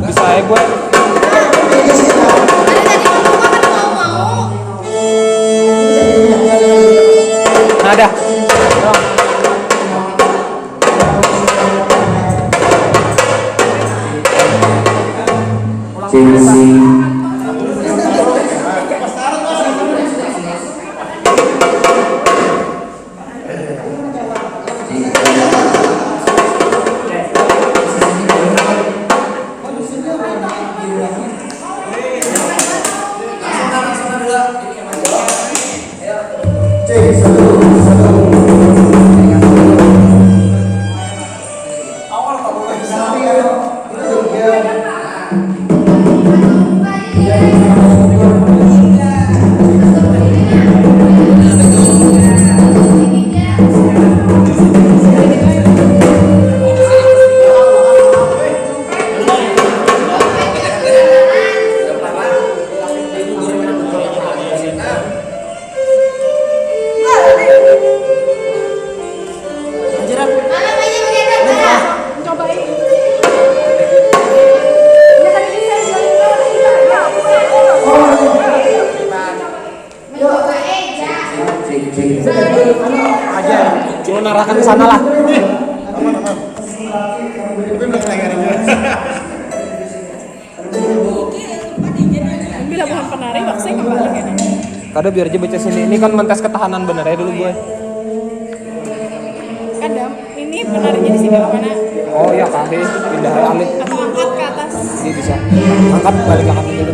Bisa ya gue. Ada. Lu narahkan ke sana lah. Bila bukan penari, maksudnya kembali kan? Kada biar aja baca sini. Ini kan mentes ketahanan bener ya dulu gue. Kadang ini penarinya di sini mana? Oh iya kaki pindah alih. Atau angkat ke atas? Iya bisa. Angkat balik angkat dulu.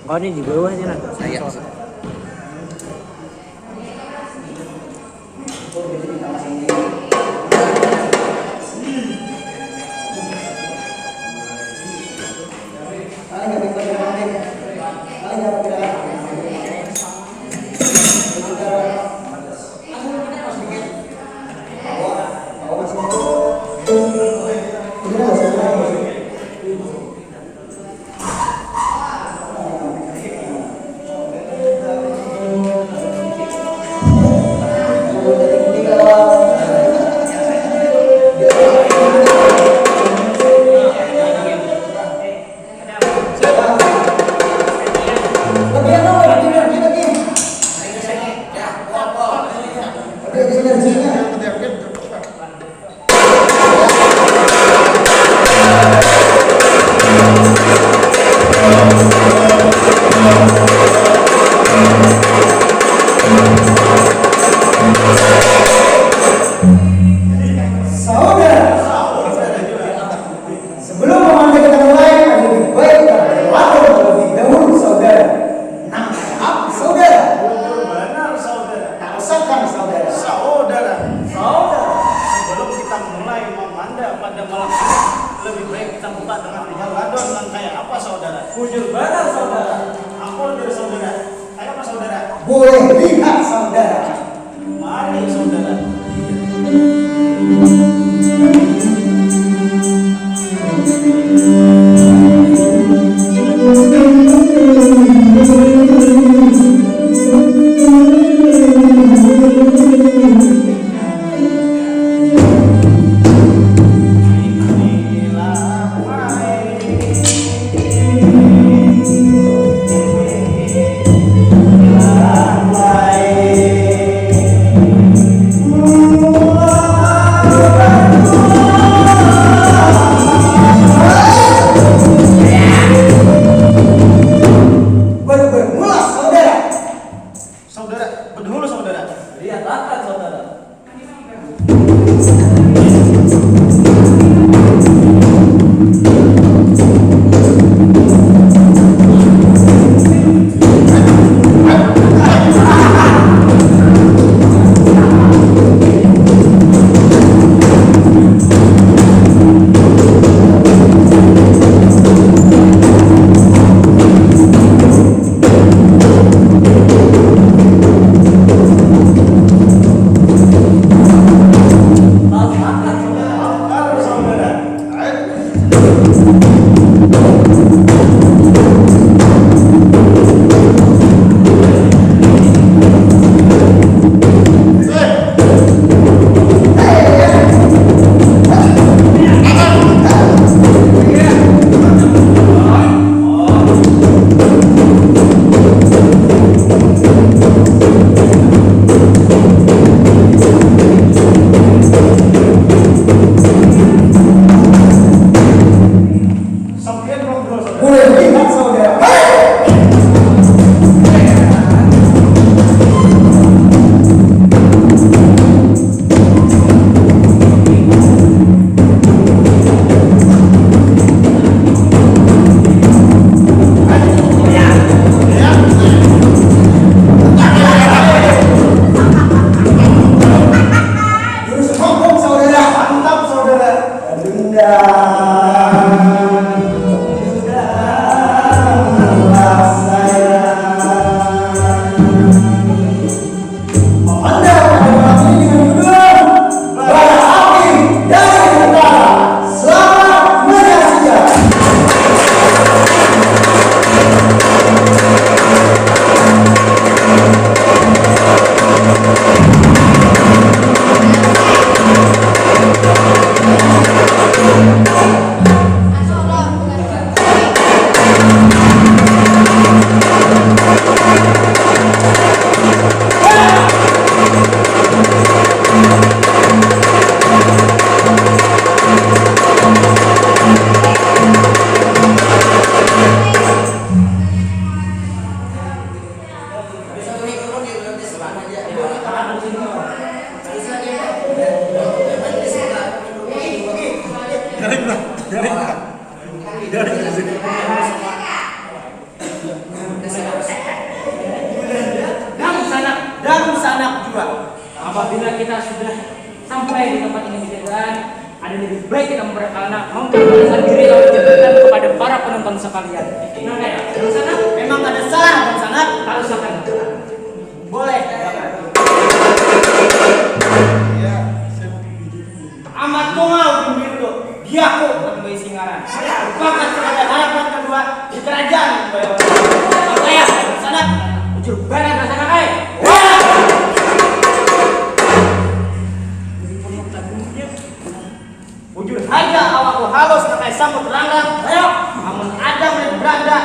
Oh ini di bawah aja lah. Saya. Bujur benar saudara. Aku dari saudara. Ayo mas saudara. Boleh lihat saudara. Mari saudara. Bermula saudara. Saudara, berdahulu saudara. Lihat akan saudara. Boleh lihat saudara. Jurus hukum saudara. Mantap saudara. Dan sanak juga. Apabila kita sudah sampai di tempat ini kejadian, ada lebih baik kita memperkenalkan diri atau jabatan kepada para penonton sekalian. Nah, kayak dan sanak Memang ada salah dan sanak. harus akan Boleh. amat tunggal bimbirku diaku berbagai singaran. Bahkan sebagai harapan kedua di kerajaan. Saya dan sanak ujur barat dan sanak Bujur saja awakku halus pakai sambut rangga. Ayo, namun ada yang beranda,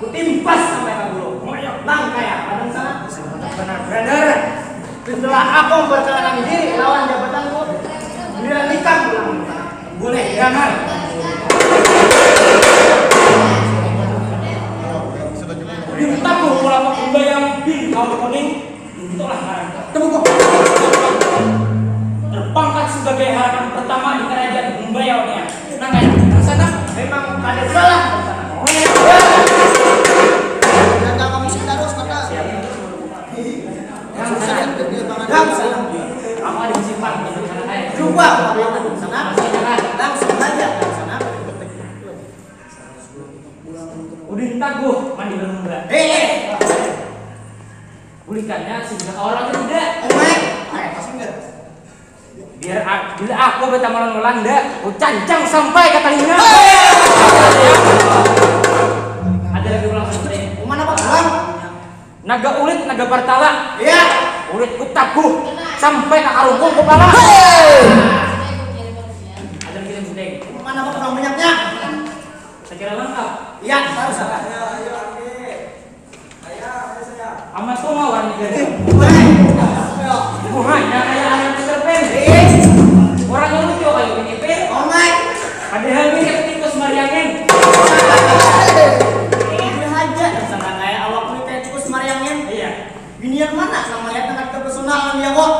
kutimpas sampai kabulu. Nang kaya, padang sana. Benar-benar. Setelah aku memperkenalkan diri lawan jabatanku, giliran nikah pulang. Boleh, jangan. Bintangmu mulai membayang bil kau kuning, itulah harapan. Tepuk. Terpangkat sebagai harapan pertama di kerajaan Umbayaunya. Nah, kayak dan sanak Memang ada salah dan sanak. Dan kamu sih terus maka. dan sanak Dan sanak. kamu ada disimpan dan sanak kayak Coba lawan dan sanak. masih jangan Langsung saja dan sanak. Udin Taguh mandi bermuda. Pulihkannya sehingga orang itu tidak. Biar bila aku betamalan Melanda, aku cancang sampai ke telinga. Ada lagi ulang seperti ini. Mana Pak? Ulang. Naga ulit, naga partala. Iya. Ulit ku taguh sampai ke karungkung kepala. Ada lagi yang penting. Mana Pak kurang banyaknya? Saya kira lengkap. Iya, harus ada. Amat kok mau warna gede. Hanya kayak anak Peter Pan. Orang yang lucu kayak ini Pan. Padahal ini tikus Mariangin. Ini aja sama kayak awak kulit kayak tikus Mariangin. Iya. Binian mana namanya tenaga terpersonal dia kok?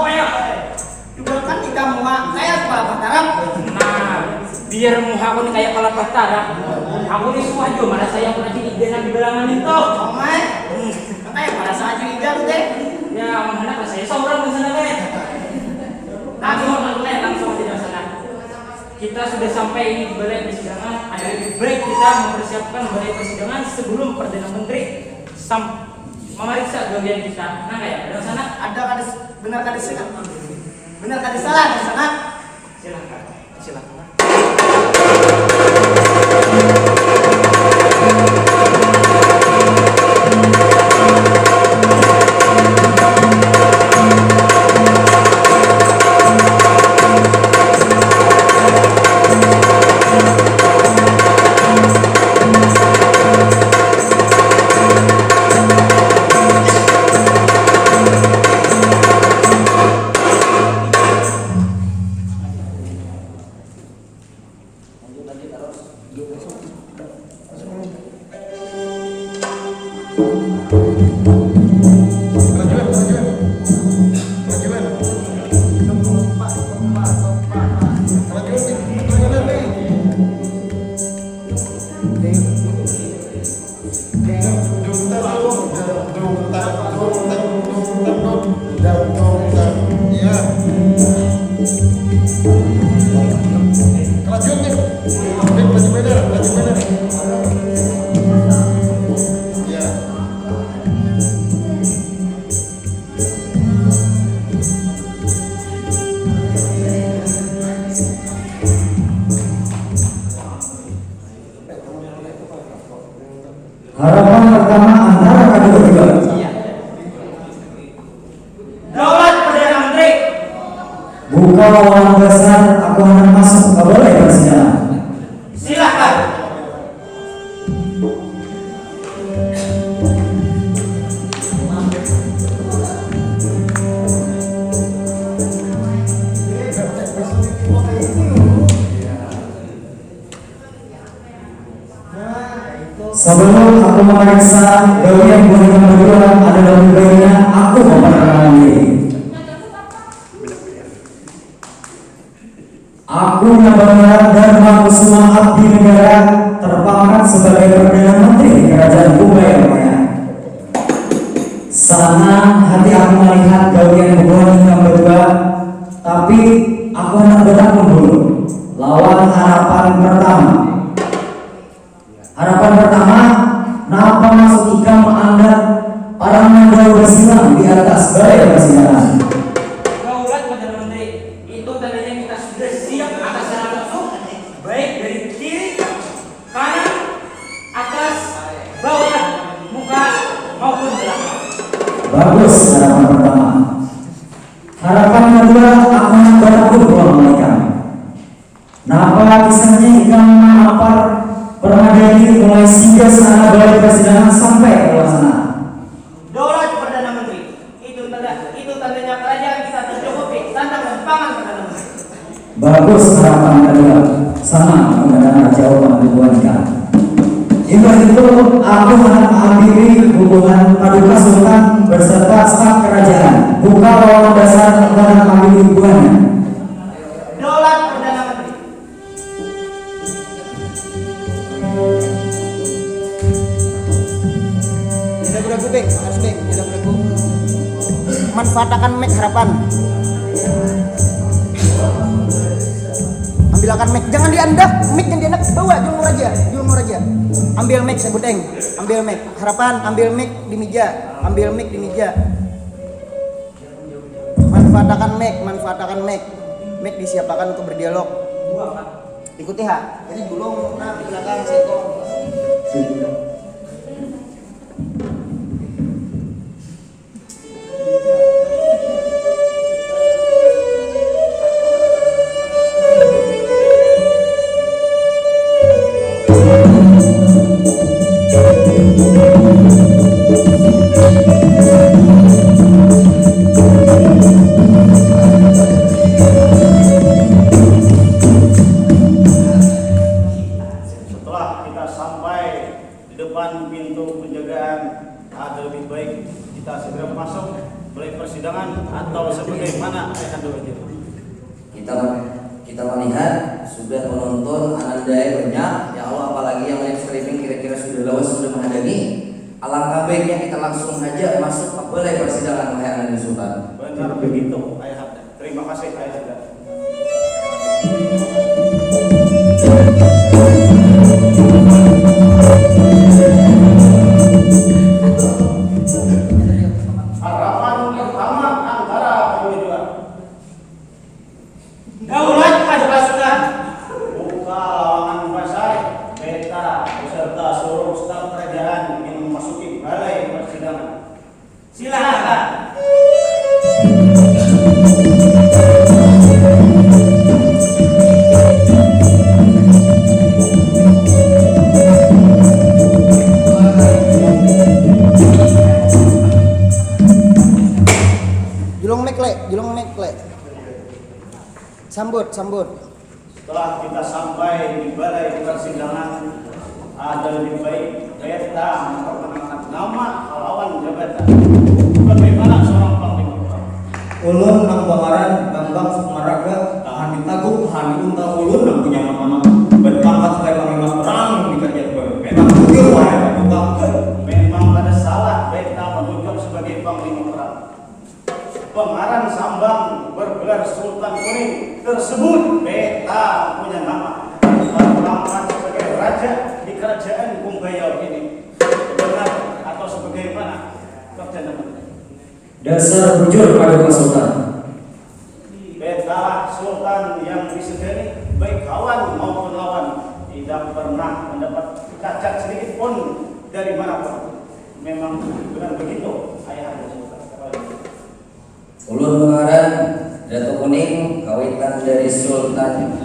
Juga kan di kamu kayak kepala Batarap. Nah, biar muka aku kayak kepala Batarap. Aku disuah aja mana saya pernah jadi dengan di belangan itu. Kayak pada saat juga tuh deh. Ya, mana saya seorang di sana deh. Langsung tidak sana. Kita sudah sampai ini di balai persidangan. Ada lebih baik kita mempersiapkan balai persidangan sebelum Perdana Menteri memeriksa bagian kita. Nah, kayak ada sana. Ada kadis benar kadis sana. Benar kadis salah di sana. Silakan. Silakan. Harapan pertama antara kedua juga. Daulat Perdana Menteri. Buka lowongan besar, aku hendak masuk ke balai persidangan. Silakan. Sebelum aku memeriksa bagian boneka berdua, ada lebih baiknya aku memperkenalkan diri. Aku Nabangara Dharma Kusuma Abdi Negara, terpangkat sebagai Perdana Menteri Kerajaan Ubaya Maya. Senang hati aku melihat bagian boneka berdua, tapi aku hendak bertanggung dulu lawan harapan pertama. Harapan pertama, napa masuk ikam Anda para mendaul bersilang di atas balai persidangan. Daulat Perdana Menteri, itu tandanya kita sudah siap atas secara langsung, baik dari kiri, kanan, atas, bawah, muka maupun belakang. Bagus harapan pertama. Harapan kedua, aku hendak bertanggung pulang mereka. Napa kisahnya ikam apar permadani mulai singgah sana balai persidangan sampai ke luar sana. Daulat Perdana Menteri. Itu tandanya kerajaan kita tercukupi sandang dan pangan Perdana Menteri. Bagus harapan kedua. Sama aku mendengar jawaban Ibu. Jika itu aku hendak mengakhiri hubungan Paduka Sultan beserta staf kerajaan. Buka lowongan dasar antara kami hubungannya. Daulat Perdana Menteri. Tidak beragu deh, harus deh, tidak beragu. Manfaatkan mic harapan. Ambil ambilkan mic, jangan diandak, mic yang diandak bawa Julung Raja. Ambil mic Sebuteng, ambil mic. Harapan ambil mic di meja. Manfaatkan mic. Mic disiapkan untuk berdialog. Ikuti ha. Jadi Julung di belakang Seko. Pintu penjagaan ada lebih baik kita segera masuk mulai persidangan atau sebagaimana kita melihat sudah penonton anandai banyak ya Allah, apalagi yang live streaming kira-kira sudah lawas sudah menghadiri. Alangkah baiknya kita langsung saja masuk ke balai persidangan wahai Ananda Sultan. Benar begitu Ayahanda. Terima kasih Ayahanda. Harapan pertama antara kami dua. Daulat pada pasukan. Buka lawangan pasar. Beta beserta seluruh staf kerajaan ingin memasuki balai persidangan. Silakan. Julung Mekle. Sambut. Setelah kita sampai di balai persidangan, ada lebih baik beta memperkenalkan nama lawan jabatan. Bagaimana seorang panglima? Ulun nang Bamaran Bambang Sukmaraga tahan ditaguk tahan diunta ulun nang punya nama berpangkat sebagai panglima perang di kerajaan gue. Memang bujur wahai Bambang. Memang ada salah beta menunjuk sebagai panglima perang. Pengarang Sambang bergelar Sultan Kuning tersebut beta punya nama berpangkat sebagai raja di kerajaan Kumbaya ini. Benar atau sebagaimana Kapten? Dasar bujur pada Sultan. Beta Sultan yang disegani baik kawan maupun lawan tidak pernah mendapat cacat sedikit pun dari manapun. Memang benar begitu Ayahanda Sultan. Ulun pengarang Datuk Kuning kawitan dari Sultan.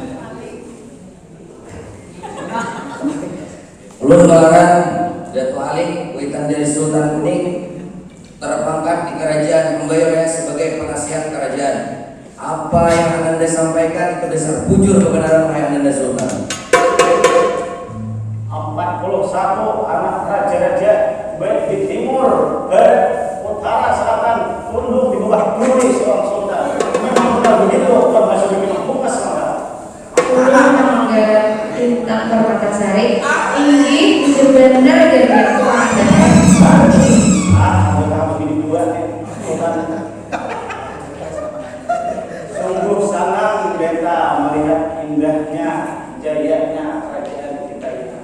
Ulun pengarang Datuk Alik kawitan dari Sultan Kuning terpangkat di kerajaan Kumbaya sebagai penasihat kerajaan. Apa yang Ananda sampaikan itu dasar bujur kebenaran wahai Ananda Sultan. 41 anak raja-raja baik di timur, barat, utara, selatan tunduk di bawah kuri seorang sultan. Memang benar begitu, termasuk begitu bukas maka. Ulun mangga tentang Permatasari ini sebenarnya dari ada kamu ini dua sultan. Sungguh senang beta melihat indahnya, jayanya kerajaan kita ini.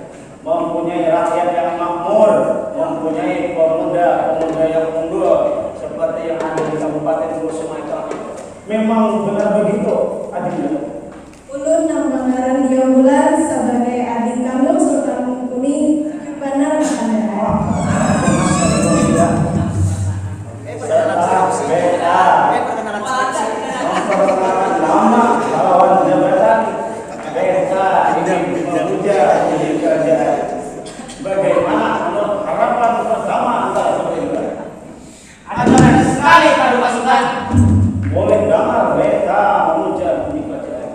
Mempunyai rakyat yang makmur, mempunyai pemuda yang unggul seperti yang ada di Kabupaten Sumatera. Memang benar begitu, Adinda. Ulun nang Banggaran dia bulan sebagai adik kamu Sultan Kuning benar Anda. Memperkenalkan nama lawan jabatan beta ini memuja di kerajaan. Bagaimana menurut harapan pertama antara kedua? Ada sekali pada pasukan. Boleh dengar beta memuja di kerajaan.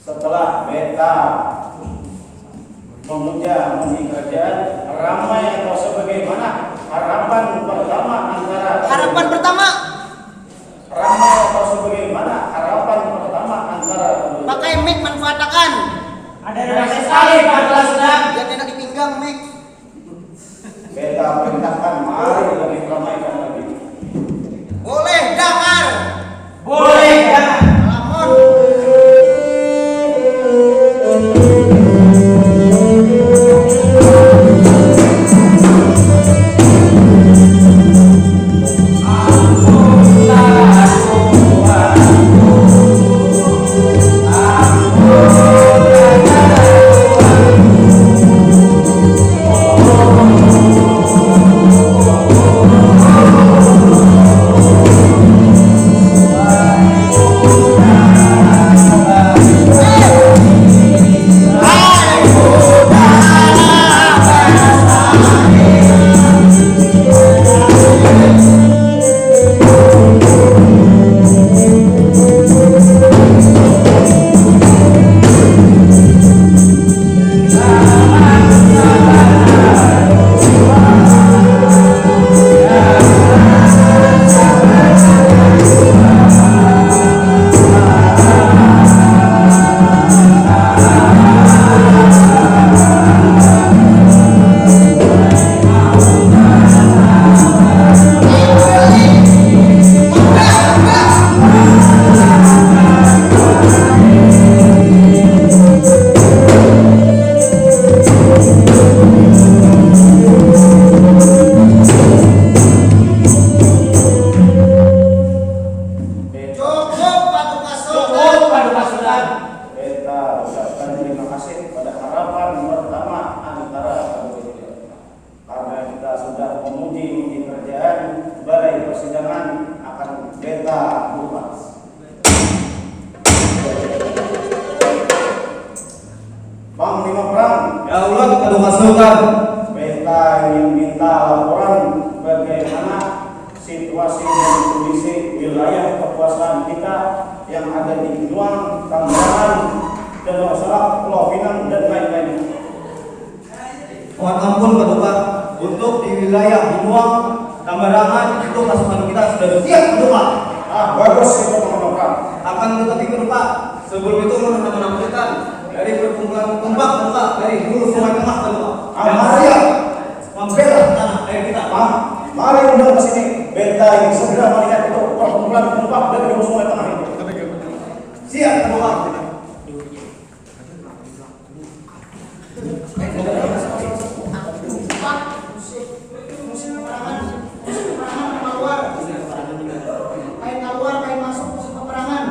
Setelah beta memuja memuji kerajaan, ramai atau sebagaimana harapan pertama antara Harapan pertama ramai atau sebagaimana harapan pertama antara pakai mic manfaatkan. Ada rasa sekali Pak Kelasdan. Biar enak dipinggang mic. beta perintahkan mari lebih ramaikan lagi. Boleh dakar. Boleh jangan. Lamun cukup Paduka Sultan. Paduka Sultan. Beta ucapkan terima kasih pada harapan pertama antara kedua-duanya. Karena kita sudah memuji kerjaan, balai persidangan akan beta buka. Panglima Perang, Ya Allah, Paduka Sultan. beta ingin minta laporan bagaimana situasi dan kondisi wilayah kekuasaan kita yang ada di Binuang, Tangerang, dan masalah Pulau Pinang dan lain-lain. Mohon ampun Paduka, untuk di wilayah Binuang, Tambarangan itu pasukan kita sudah siap Paduka. Ah, bagus itu Panglima Perang. Akan tetapi Paduka, sebelum itu mohon menyampaikan dari perkumpulan Kembang Paduka dari Hulu Sungai Tengah Paduka. Dan siap membela tanah air kita. Mari undang ke sini. Beta ingin segera melihat itu perkumpulan penumpang dari Hulu Sungai Tengah itu. Siap Paduka. Kain keluar, kain masuk musim peperangan.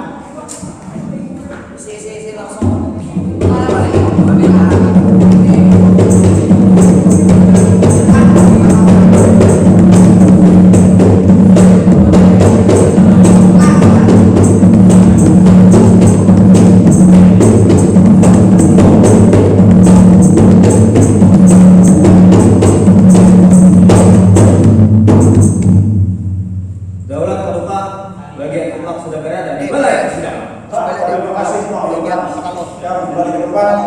Daulat Paduka, bagian tempat sudah berada di balai persidangan. Terima kasih Panglima Perang. Yang kembali ke depan.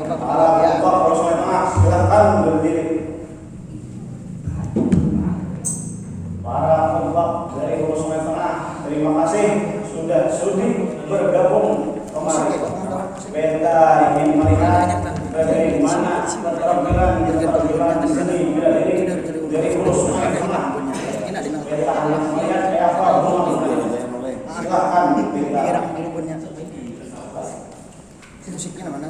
Para penumpang Hulu Sungai Tengah silakan berdiri. Para penumpang dari Hulu Sungai Tengah, terima kasih sudah sudi bergabung kemarin. Beta ingin melihat bagaimana keterampilan seni bela diri dari hulu sampai hilang. Beta akan melihat kayak apa rumah. Silakan beta. Musiknya mana?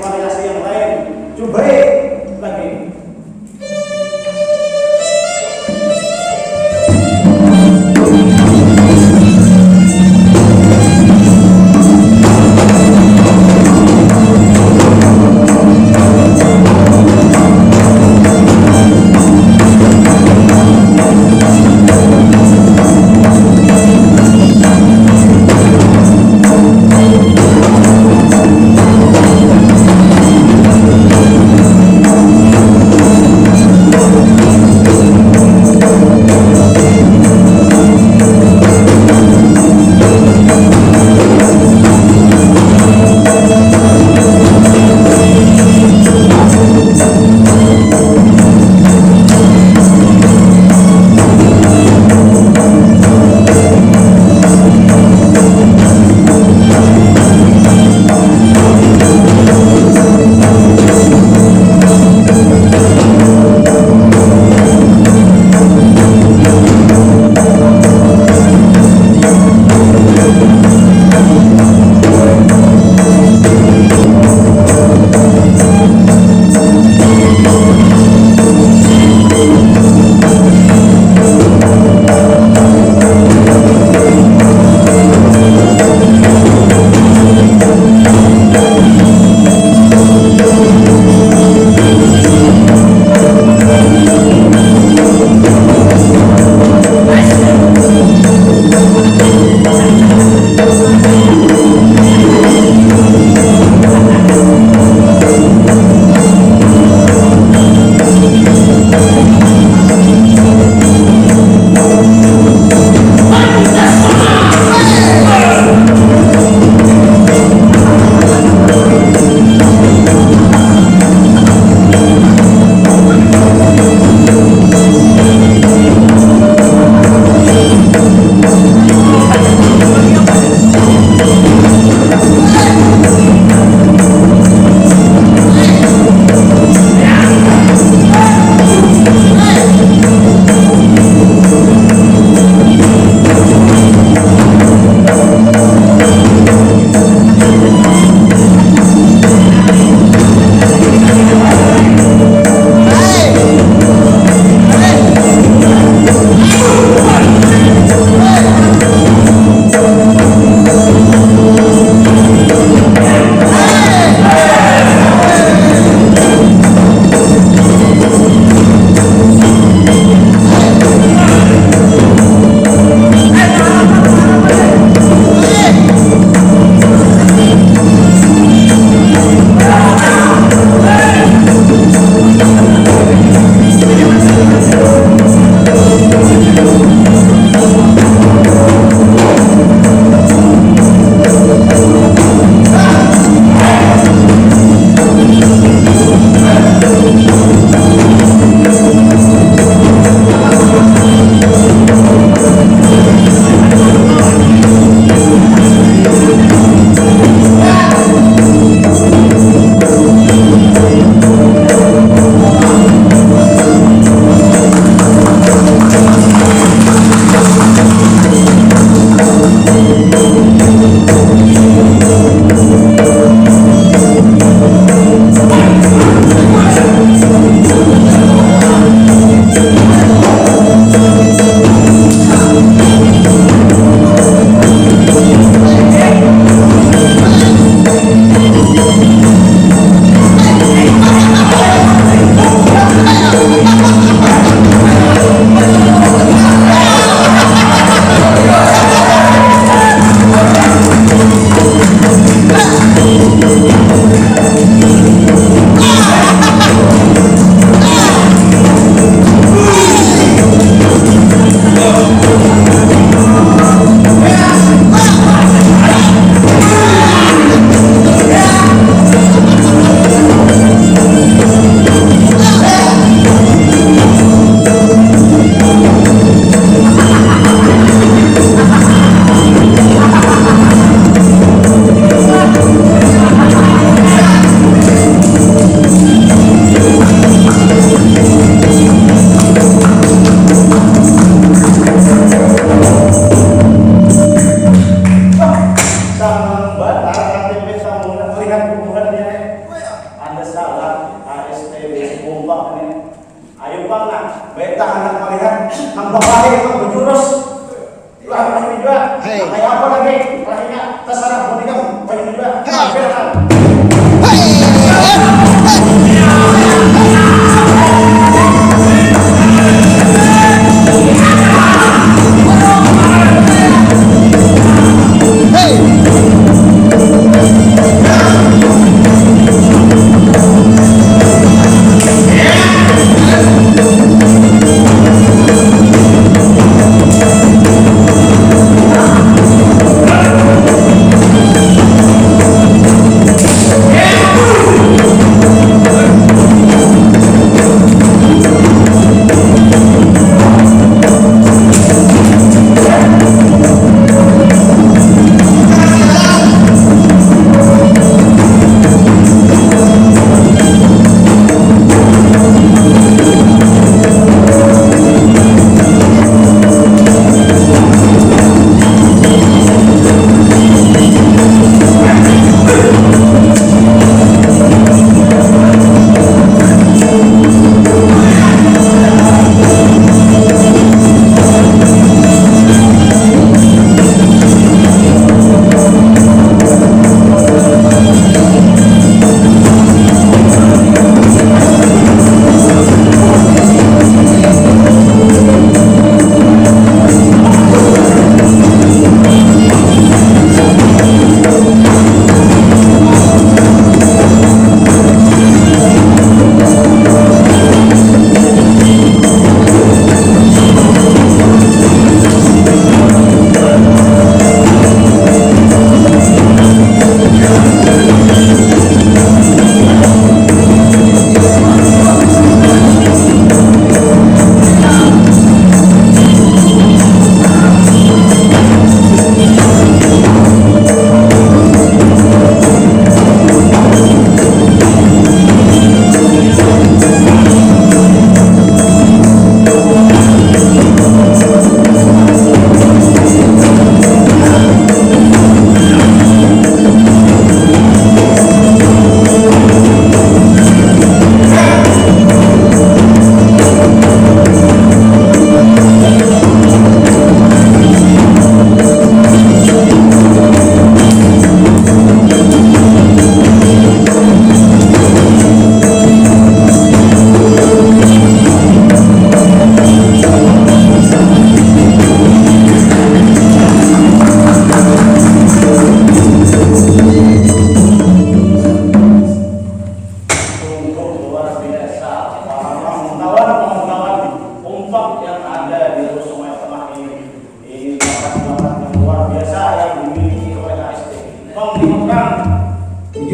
variasi yang lain. Coba lagi.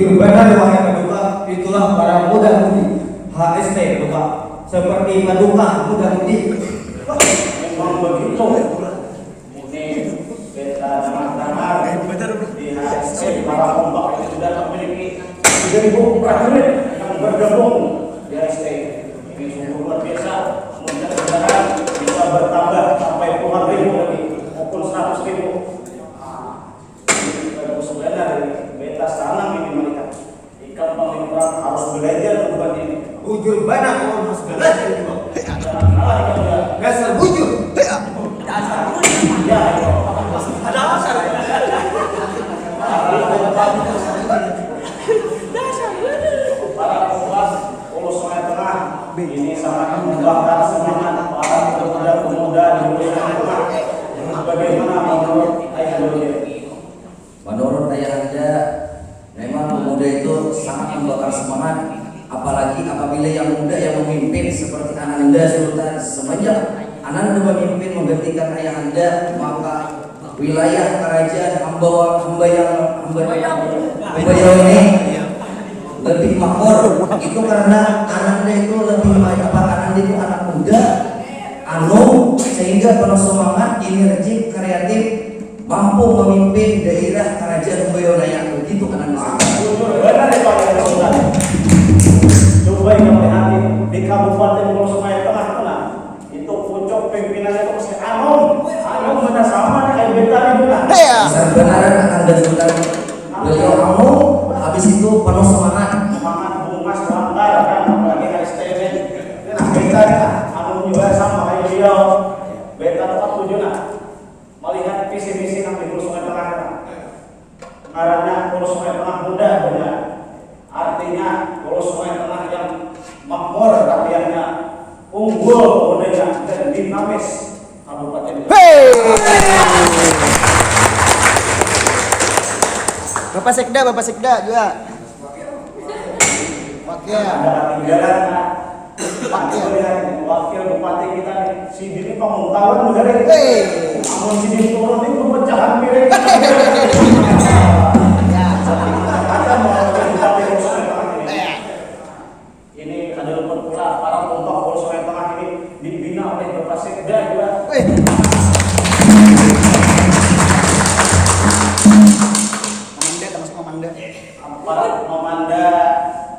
Jujur benar wahai paduka, itulah para muda-mudi HST paduka. Seperti paduka muda-mudi. Memang begitu. Ini beta damar-damar di HSC para ombak itu sudah memiliki 3.000 prajurit yang bergabung di HSC. Ini sungguh luar biasa. Mudah-mudahan bisa bertambah sampai puluhan ribu lagi maupun 100.000. Sebenarnya beta sanang ini mereka. Ikan panglima harus belajar bukan ini. Bujur banyak orang harus belajar juga. Jangan kalah ikan dia. Dasar bujur. Ya, ada asal. Para kompas Pulau Sungai Tengah ini sangat membakar semangat para pemuda-pemuda di Pulau Sungai Tengah. Bagaimana menurut Ayah? Menurut ayahanda, memang pemuda itu sangat membakar semangat, apalagi apabila yang muda yang memimpin seperti Ananda Sultan. Semenjak Ananda memimpin menggantikan ayahanda, maka wilayah kerajaan hamba ini lebih makmur. Itu karena Ananda itu lebih Ananda itu anak muda, sehingga penuh semangat, energi, kreatif, mampu memimpin daerah kerajaan Boyolali. Begitu kan Anda? Benar itu Ayah Sultan. Coba kamu lihat di Kabupaten Pulau Sungai Tengah mana? Itu pucuk pimpinannya itu mesti Anom mana sama dengan beta itu kan? Sebenarnya Anda Sultan beliau habis itu penuh semangat. Semangat bungas langgar kan apalagi HSTN. Nah beta Anom juga sama kayak beliau. Beta tempat tujuan melihat visi-misi yang di Pulau Sungai Tengah. Karena Pulau Sungai Tengah muda benar. Artinya Pulau Sungai Tengah yang makmur rakyatnya, unggul budaya dan dinamis kabupaten. Bapak Sekda juga. Wakil. Ada ketinggalan wakil bupati kita nih, si Dini Pamungkawan udah deh. Namun si Dini turun ini pemecahan piring. Ada mau bupati Pulau Sungai Tengah ini. Ini ada lupa pula para pembantu Pulau Sungai Tengah ini dibina oleh Bapak Sekda juga. Para komanda,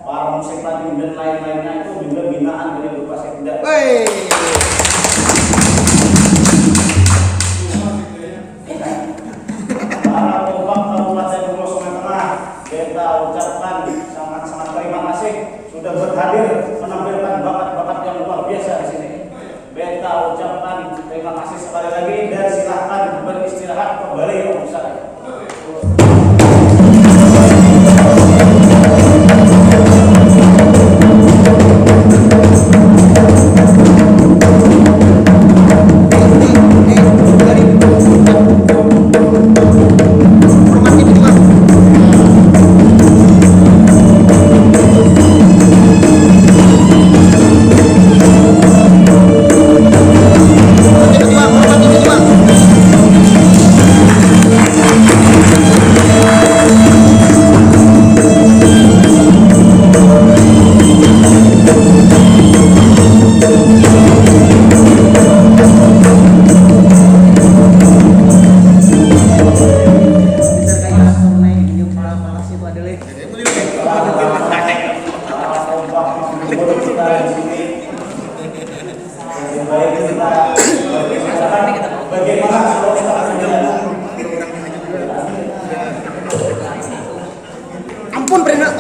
para musik dan lain-lainnya itu juga binaan dari Bapak Sekda. Para pembantu Kabupaten Pulau Sungai Tengah, beta ucapkan sangat-sangat terima kasih sudah berhadir menampilkan bakat-bakat yang luar biasa di sini. Beta ucapkan terima kasih sekali lagi dan silakan beristirahat kembali Om Ustaz.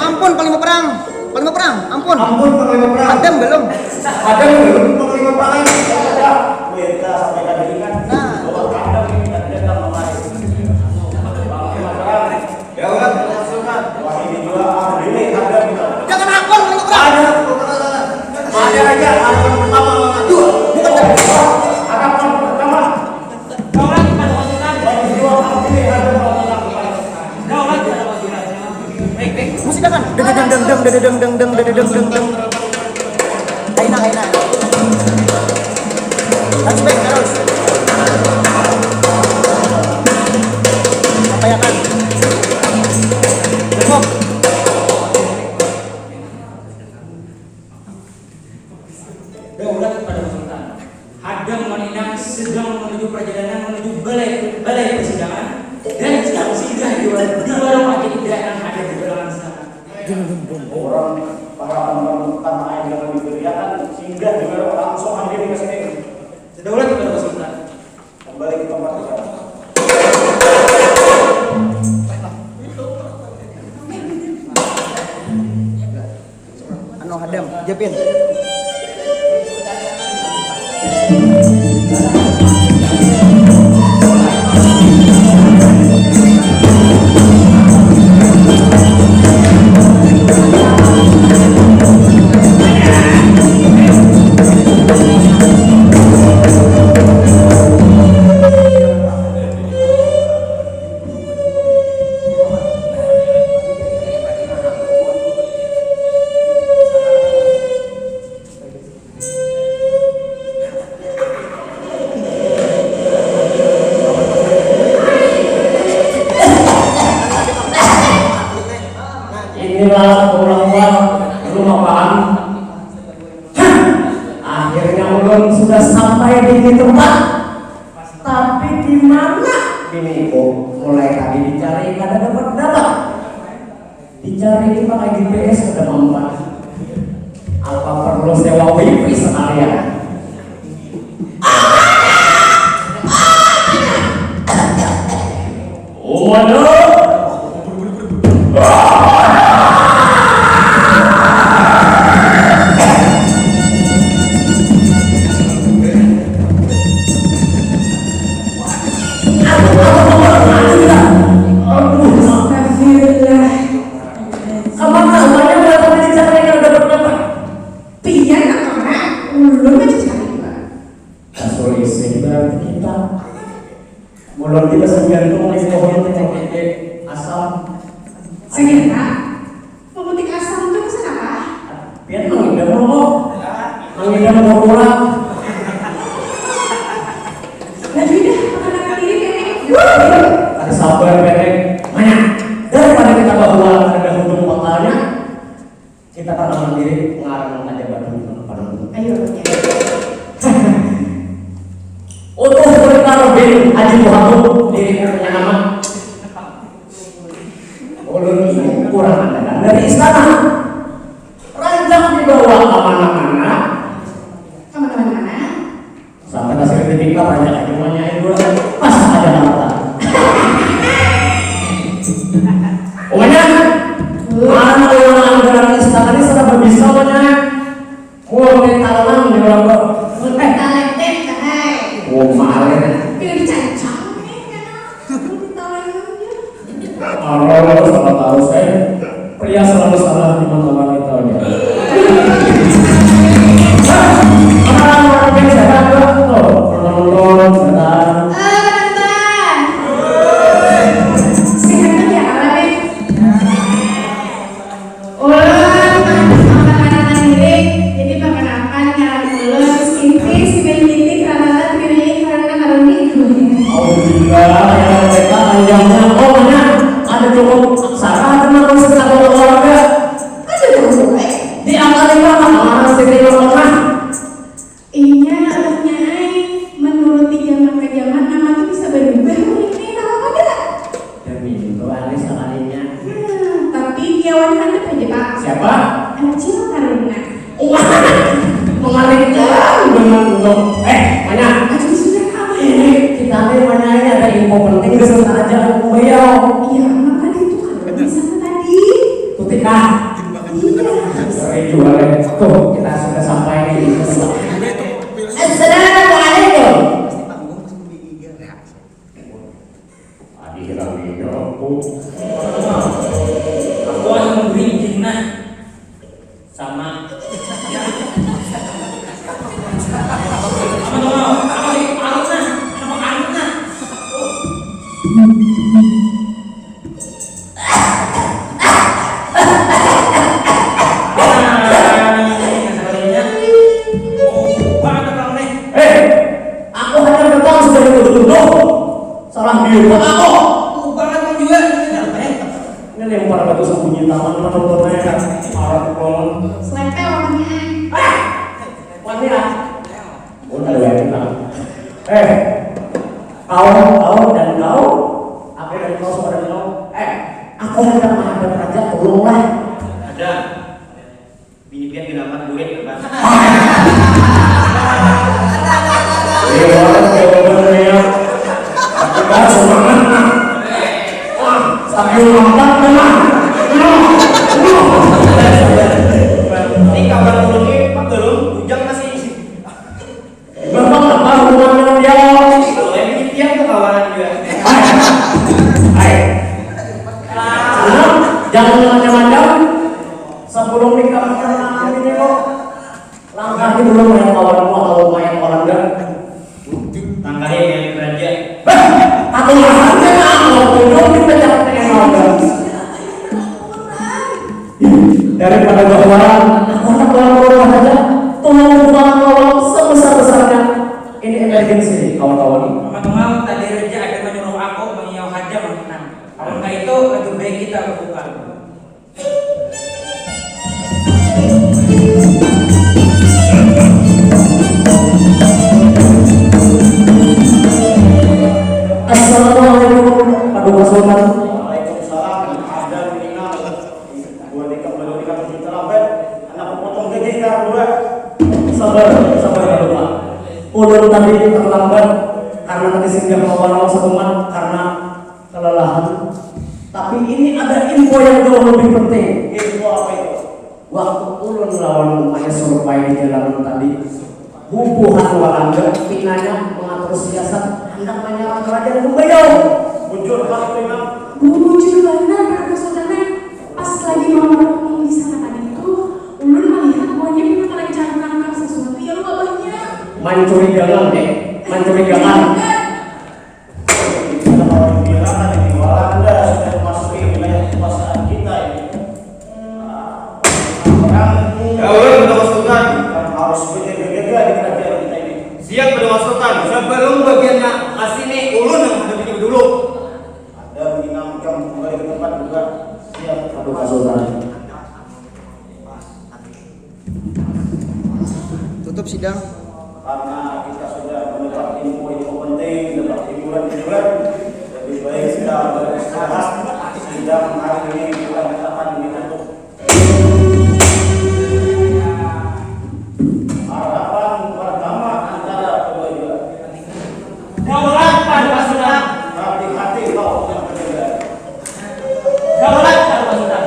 Ampun panglima perang, ampun. Ampun panglima perang. Adem belum? Panglima perang. Kita sampaikan diri kan bahwa Anda ini datang kemari. Panglima perang. Ya udah, langsungkan. Wah ini juga ini ada. Jangan ampun panglima perang. Ada aja harapan pertama dua. Bukan Harapan pertama. Kau lagi pada pasukan. Bagi dua ini ada pasukan. Kau lagi pada pasukan. Baik. musik kan. Deng. Aina. Touchback terus. Apa ya kan? Cukup. yang ada di belakang sana. Orang para pembantu tanah air yang diberi kan singgah juga langsung hadir ke sini. Sedaulat kepada Sultan. Kembali ke tempat kita. Anu hadam, Japin. Inilah pulang-pulang rumah Pak. Akhirnya ulun sudah sampai di tempat. Tapi di mana? Biniku mulai tadi dicari kada dapat. Dicari pakai GPS kada mempan. Apa perlu sewa wifi sekalian? Waduh. Mulai kita segantung lagi pohon cek asam. Segera, pemetik asam itu pesan apa? Biar mengidam kok, mengidam mau pulang. Nah sudah, makan diri pendek. Ada sabar pendek. Mana? Daripada kita bawa ada hubung pakalnya, kita tanam diri mengarang aja batu pada Ayo. untuk bertaruh bin Haji Muhammad dirinya punya nama. Ulun ini kurang andalan dari istana. Rancang dibawa kemana-mana. Kemana-mana? Sampai ke sertifikat banyak aja nanyain dulu. Pas aja mata. Pokoknya mana orang anggaran istana ini sudah berbisa banyak. Mulai talam di orang kok. Talented kan? Oh malah. Pilih dicari-cari kan? Kalau salah tahu saya, pria selalu salah di mata wanitanya. Orang-orang yang saya tahu tuh, orang-orang setan. Sehat ya Alamin. Ulang makan diri, jadi makan nyarang mulus, intis, dibeli rata-rata diri karena karuni. Alhamdulillah, yang mereka panjangnya, oh banyak, ada cukup aksara, tenang sekitar olahraga. Ada dong, Di angka 5 mana segini orang? Iya, anaknya menurut zaman ke zaman nama tuh bisa berubah. Ini nama apa enggak? Demi itu ahli sekalinya. Tapi kiawan handap aja Pak. Siapa? Acil Karuna. Wah, mengalihkan dengan untuk banyak. Acil sudah kamu. Ini kita nih ini ada info penting bisa aja aku beliau. Iya, makanya itu kalau bisa tadi. Tutika. Sering jualan. Tuh kita sudah sampai di tempat. Assalamualaikum. Adi lagi aku. Aku akan memberi izin sama Aku hanya bertahan sudah dituduh. Salah dia aku. Ini lempar batu sembunyi taman menontonnya arah kolon. Selepe orangnya. Wanita. Udah ya kita. Kau dan kau. Apa yang kau sudah kau? Aku hendak menghadap raja, tolonglah. Ada. Bini pian genapan duit kan. Kita semangat. Sambil lompat memang. Ini kabar ulun ini Pak Gelung, ujang masih. Bapak apa hubungannya dia? Kalau yang bini pian tuh kawanan juga. Jangan macam-macam. Sebelum nikah ini kok langkahi dulu main kawanmu atau main orang dan Tanggahin yang raja. atau lahannya kalau belum dipecah dengan orang daripada bawahan aku orang saja tolong bukan tolong sebesar-besarnya ini emergency kawan-kawan. Teman-teman, tadi raja ada menyuruh aku mengiau haja mengenang. Kalau itu lebih baik kita lakukan. Assalamualaikum Paduka Sultan. Waalaikumsalam. Ada minimal. Gua nikah baru nikah kita lambat. Anak potong gaji kan dua. Sabar Paduka. Ulun tadi terlambat karena tadi singgah melawan seteman karena kelelahan. Tapi ini ada info yang jauh lebih penting. Info apa itu? Waktu ulun lawan Maya Surpai di jalanan tadi, bubuhan Walanda pinanya mengatur siasat hendak menyerang kerajaan Bumbayau. Bujur hal itu Imam. Bujur benar Prabu Sultan. Pas lagi mau ngomong di sana tadi itu, ulun melihat bahwa dia memang lagi cari sesuatu yang wabahnya. Mencurigakan mencurigakan. Kita mau bilang ada di Walanda sudah memasuki wilayah kekuasaan kita ini. Ya ulun Paduka Sultan harus berjaga-jaga di kerajaan kita ini. Siap Paduka Sultan. Sebelum bagiannya asini ulun yang menghadapi dulu. Ada menginamkan kembali ke tempat juga. Siap Paduka Sultan. Tutup sidang. Karena kita sudah mendapat info penting, mendapat hiburan-hiburan, lebih baik kita beristirahat. Sidang hari ini kita akan ditutup. Harapan pertama antara kedua juga. Daulat Paduka Sultan. Hati-hati kau yang berbeda. Daulat Paduka Sultan.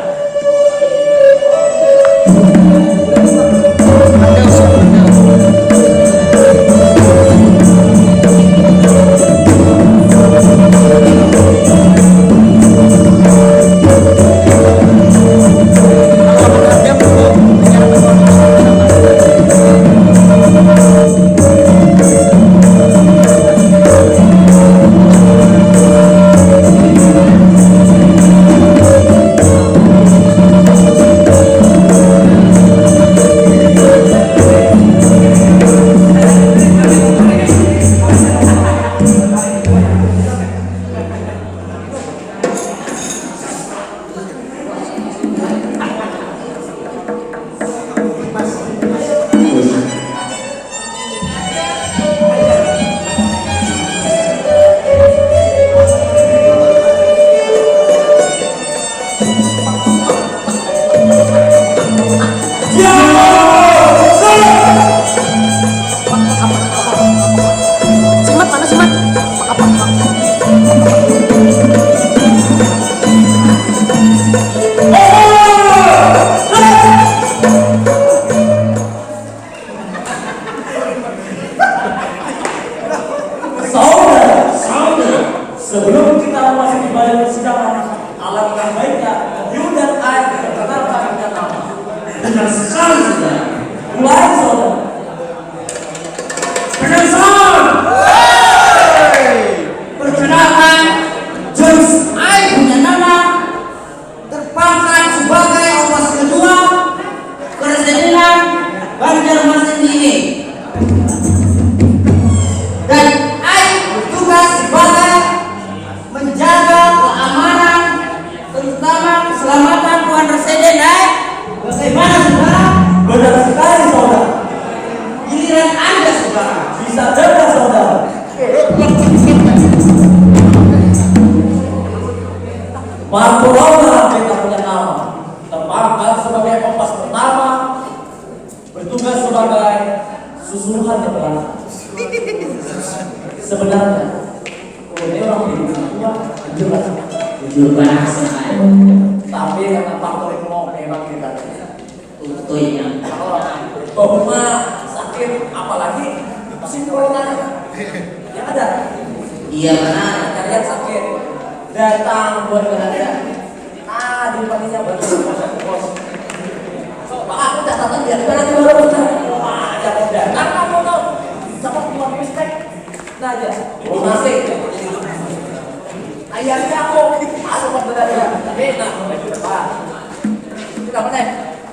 Sebelum kita masuk di balik persidangan, alangkah baiknya you dan I perkenalkan dengan benar sekali saudara. Mulai saudara. Penonton, perkenalkan James I punya nama terpangkat sebagai opas kedua Presidenan Banjarmasin ini. Dan I bertugas sebagai menjaga keamanan, terutama keselamatan Tuan Residen. Bagaimana saudara? Benar sekali saudara. Giliran Anda saudara bisa jaga saudara. Pak Purwala Tapi karena faktor ekonomi memang kita Tentunya. bahwa sakit apalagi musim corona yang ada. Iya benar. Kalian sakit datang buat belanja. Di depannya bos. Pak aku catatan dia di mana baru ada datang kamu tahu sama cuma mistake. Nah aja. Masih. Ayahnya aku masuk buat belanja. Tapi nah Pak. Kita mana?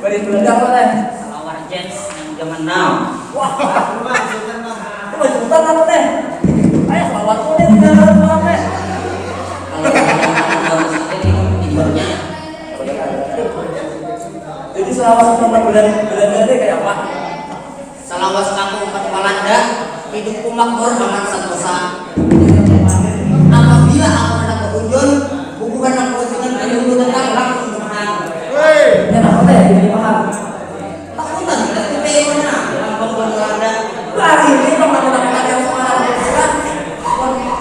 Beri belanja mana? Salawar Jens yang zaman now. Wah, itu sultan apa deh? Ayo selawat tuh deh, tidak ada selawat deh. Kalau ini timurnya. Jadi selawat sama belan-belan deh kayak apa? Salawas kamu umat Walanda, hidupku makmur aman sentosa. Apabila aku hendak berkunjung, hubungan aku dengan ayahku tentang langsung berhang. Ya apa deh? Jadi paham. Takutan tidak kepeyona lambang Walanda. Lari ini dong nakut-nakut yang semangat bergerak.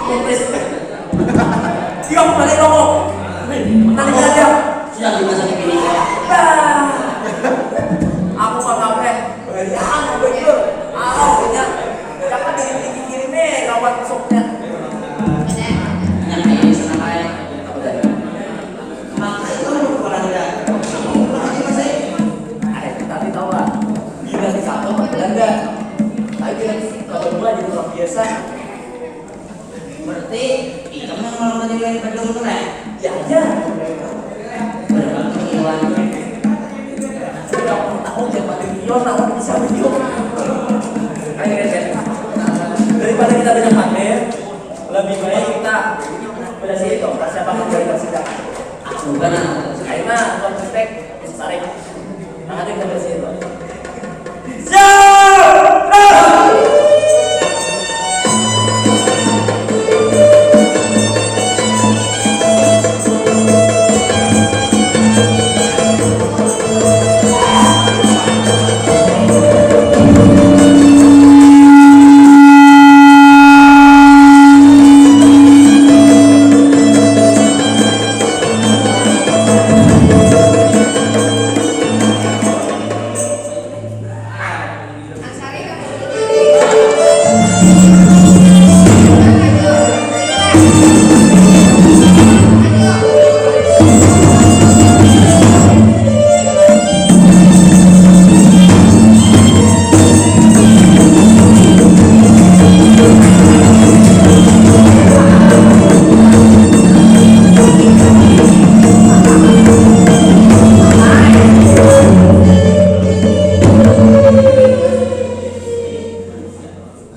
Kompres. Dia kembali ngomong. Nanti aja. Sudah di masa kini. Aku mau ngapain? Berian, betul. Punya. Jangan dikirim nih lawan musuhnya. Yang ini senang aja. Maka itu Walanda. Tadi tahu lah. Bila di satu Belanda. Tapi bila kalau dua jadi orang biasa. Berarti itu yang malam tadi yang bedung tuh lah. Ya aja. Berbagi hewan. Sudah tahu siapa Dion, aku bisa video. Ayo guys, daripada kita banyak pamer, lebih baik kita berhasil itu. Siapa yang dari sidang? Bukan. Ayo mah, buat respect, bisa tarik. Nanti kita berhasil itu. Siap!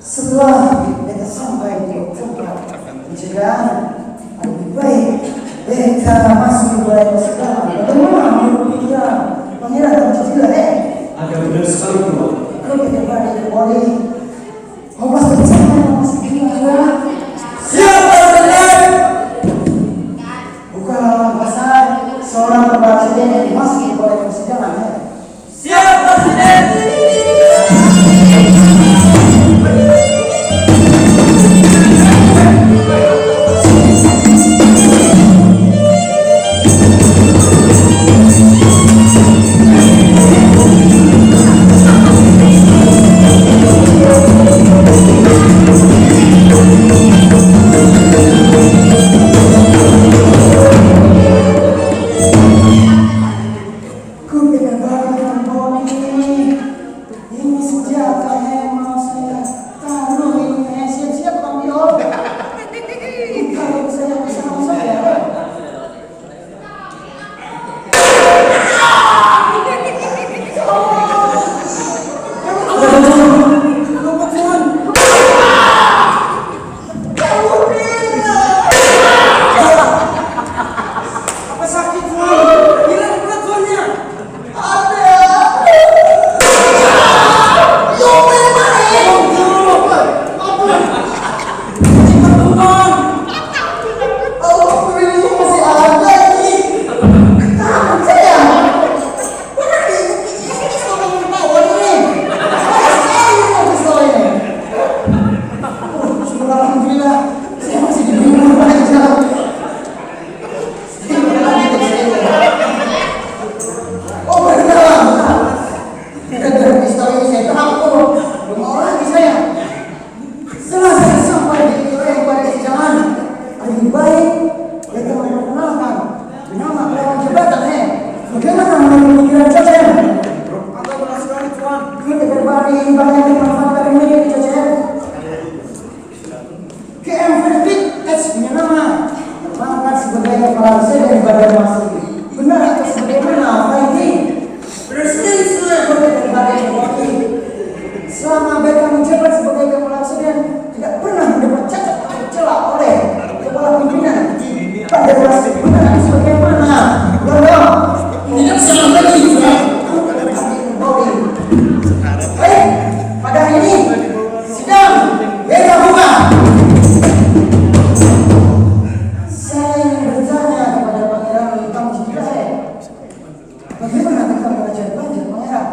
Setelah beta sampai di tempat pencegahan, lebih baik beta masuk ke wilayah persidangan. Bagaimana menurut pikiran Pangeran Pancasila? Agak benar sekali bro. Kalau kita berada di Bali, Kompas persidangan masih tinggal juga. Siapa benar? Bukan lawan besar seorang kepala presiden yang masuk ke wilayah persidangan. Siapa presiden? Bagaimana menurut pikiran Cecep? Agak benar sekali Tuan. Kita berbagi ibadah yang dimanfaatkan ini Cecep. KM50 punya nama. Terangkat sebagai kepala desa dari Badan Masjid. Benar atau sebagaimana apa ini? Presiden dari Badan Masjid. Selama mereka menjabat sebagai kepala desa tidak pernah mendapat cacat atau celah oleh kepala pimpinan. Badan Masjid benar atau sebagaimana? Lalu tidak sama lagi juga. Baik, pada hari ini sidang beta buka. Saya ingin bertanya kepada Pangeran Lintang Cikilae. Bagaimana tentang kerajaan banjir, Pangeran?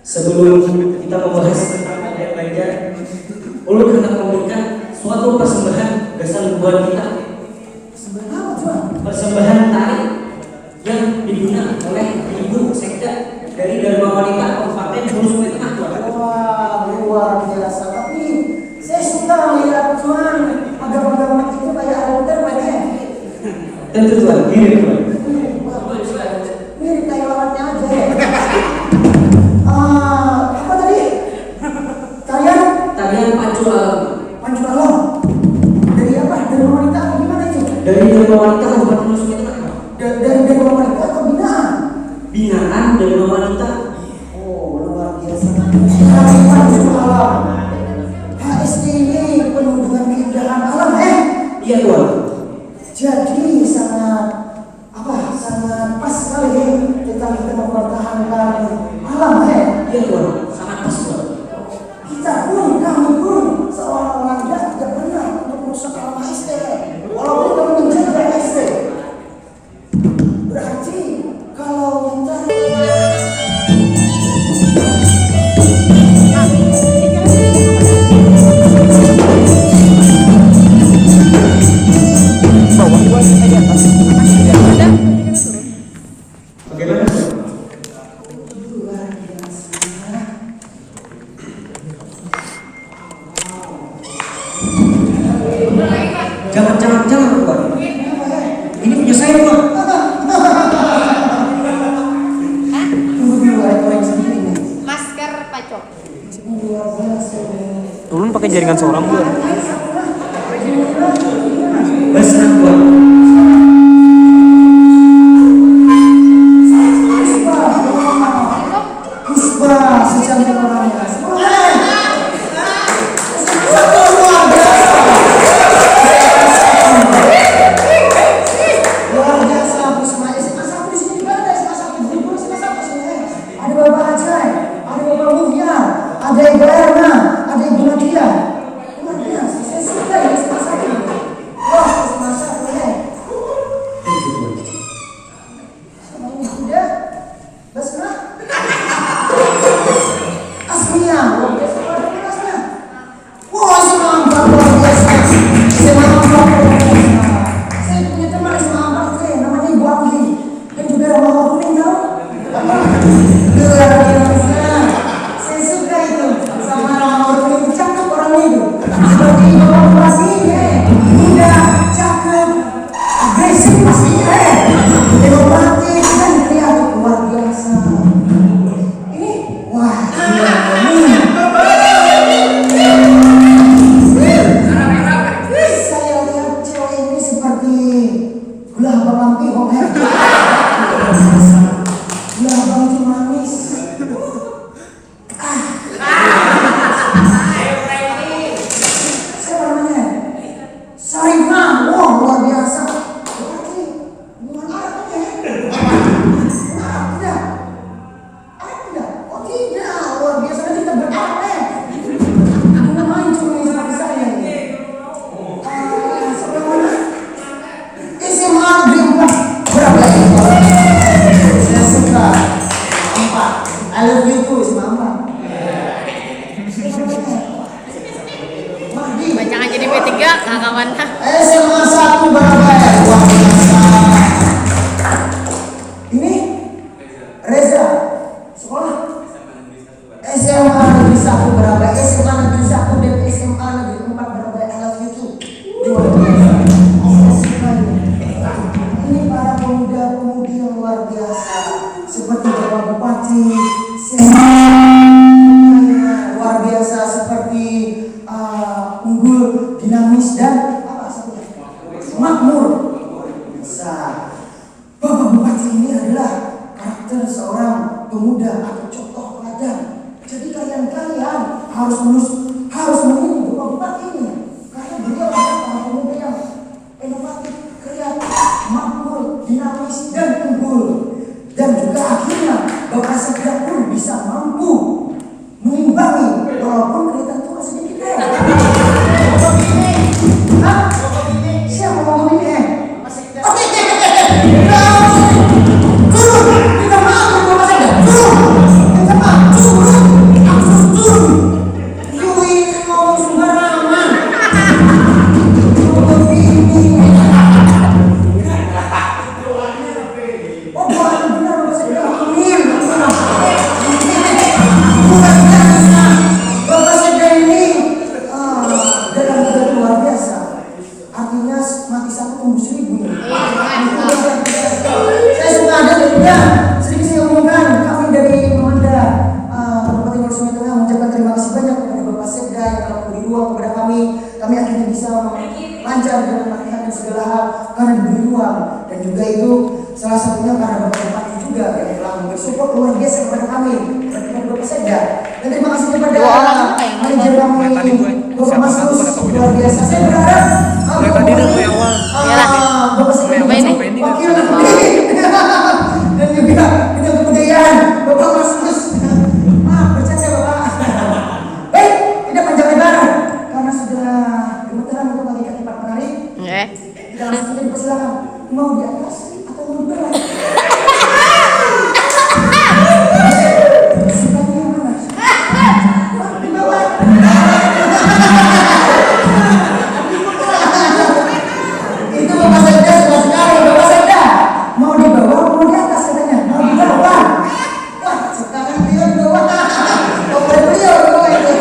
Sebelum kita membahas tentang kerajaan banjir, ulun hendak memberikan suatu persembahan dasar buat kita. Sebenarnya apa, Tuan? Persembahan tari yang digunakan oleh Ibu Sekda dari Dharma Wanita Kabupaten Hulu Sungai Tengah, Tuan. Wah, luar biasa. Tapi saya suka melihat Tuan agama-agama itu kayak ada terbaik. Tentu Tuan, gini Tuan. Mirip kayak lawannya aja ya. Apa tadi? Tarian Tarian Pancu Alam Pancu Alam. Dari apa? Dari wanita atau gimana itu? dari Dharma Wanita Kabupaten Hulu Sungai Tengah, Tuan. Dari wanita atau binaan? Binaan Dharma Wanita. Oh, luar biasa. Tarian Pancu Alam. HSD ini penuh dengan keindahan alam, Iya Tuan. Jadi sangat pas sekali tentang kita mempertahankan alam, Iya Tuan, sangat pas Tuan. kami pun seorang warga tidak pernah untuk merusak alam HSD, walaupun kami menjaga HSD. Berarti kalau mencari Bawah gua di atas. Bagaimana? Jangan Tuan. Ini punya saya Tuan. tunggu dulu ada yang sendiri nih. Masker pacok. Luar biasa. Ulun pakai jaringan seorang gua. Bersenang Tuan. Puspa secantik orangnya. Luar biasa Puspa. SMA 1 di sini juga ada SMA 1 di SMA 1 sini. Ada Bapak Ajay, ada Bapak Muhyar, ada Ibu Erna, ada Ibu Nadia. Luar biasa. pemuda atau contoh teladan. Jadi kalian harus mengikuti bapak ini karena beliau adalah para pemuda yang inovatif, kreatif, makmur, dinamis dan unggul. Dan juga akhirnya Bapak Sekda pun bisa mampu mengimbangi walaupun kelihatan tua sedikit. Hah? Siapa ngomong ini? Oke. Turun, minta maaf Bapak Sekda. Turun, minta maaf. Turun, aku turun. You ini ngomong sembarangan. Oh, bukan benar Bapak Sekda. Amin. Bapak Sekda ini dalam bulan luar biasa. Artinya mati satu tumbuh 1000. Saya suka ada ya, sedikit saya umumkan kami dari Pemda Kabupaten Timur Sungai Tengah mengucapkan terima kasih banyak kepada Bapak Sekda yang telah memberi ruang kepada kami. Kami akhirnya bisa lancar dalam latihan dan segala hal karena diberi ruang, dan juga itu salah satunya karena Bapak Bupati juga yang telah memberi support luar biasa kepada kami, kepada Bapak Sekda. Dan terima kasih kepada manajer kami Bapak Maskus luar biasa. Saya berharap Bapak Sekda wakil dan juga bidang kebudayaan Bapak Maskus. Bercanda Bapak. Baik, tidak panjang lebar karena sudah gemetaran untuk mengikat tempat menarik. Kita langsung saja dipersilakan. Mau di atas atau mau di bawah? Sukanya yang mana? Di bawah. Itu Bapak Sekda sudah sekali. Bapak Sekda mau di bawah mau di atas katanya? Mau di bawah. Wah, sekarang beliau di bawah. Oh, beliau di bawah itu.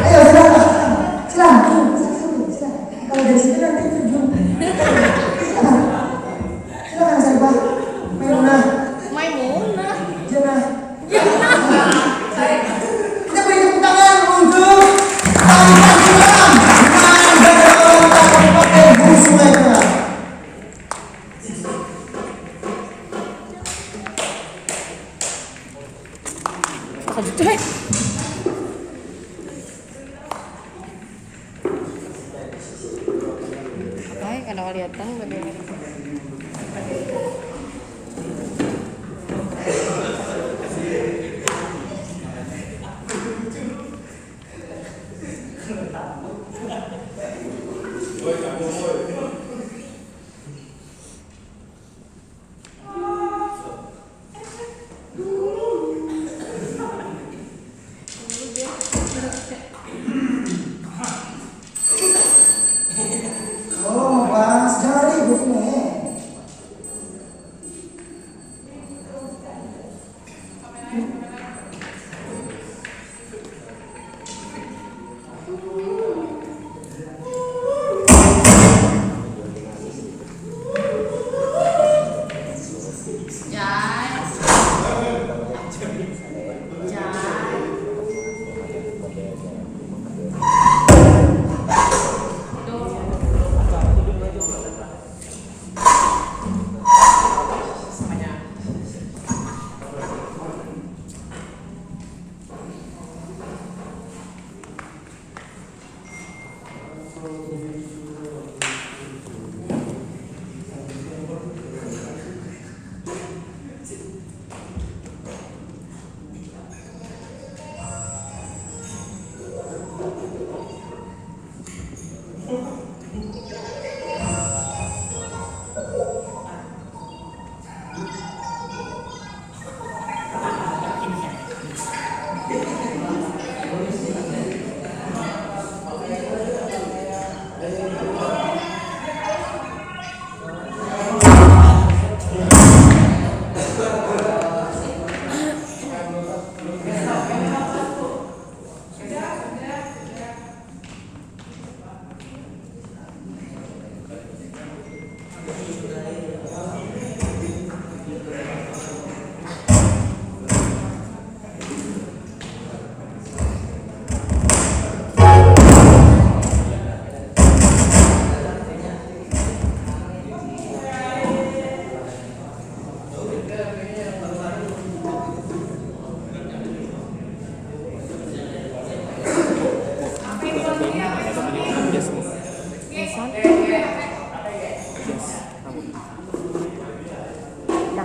Ayo silakan. Kalau dari sini nanti terjun. Silakan Saripah. Maimunah. Jenah. Kita beri tepuk tangan untuk Saripah Sulam, Mandara Kabupaten Hulu Sungai Tengah. Kalau kelihatan bagaimana? Oh, Mas, jangan ribut.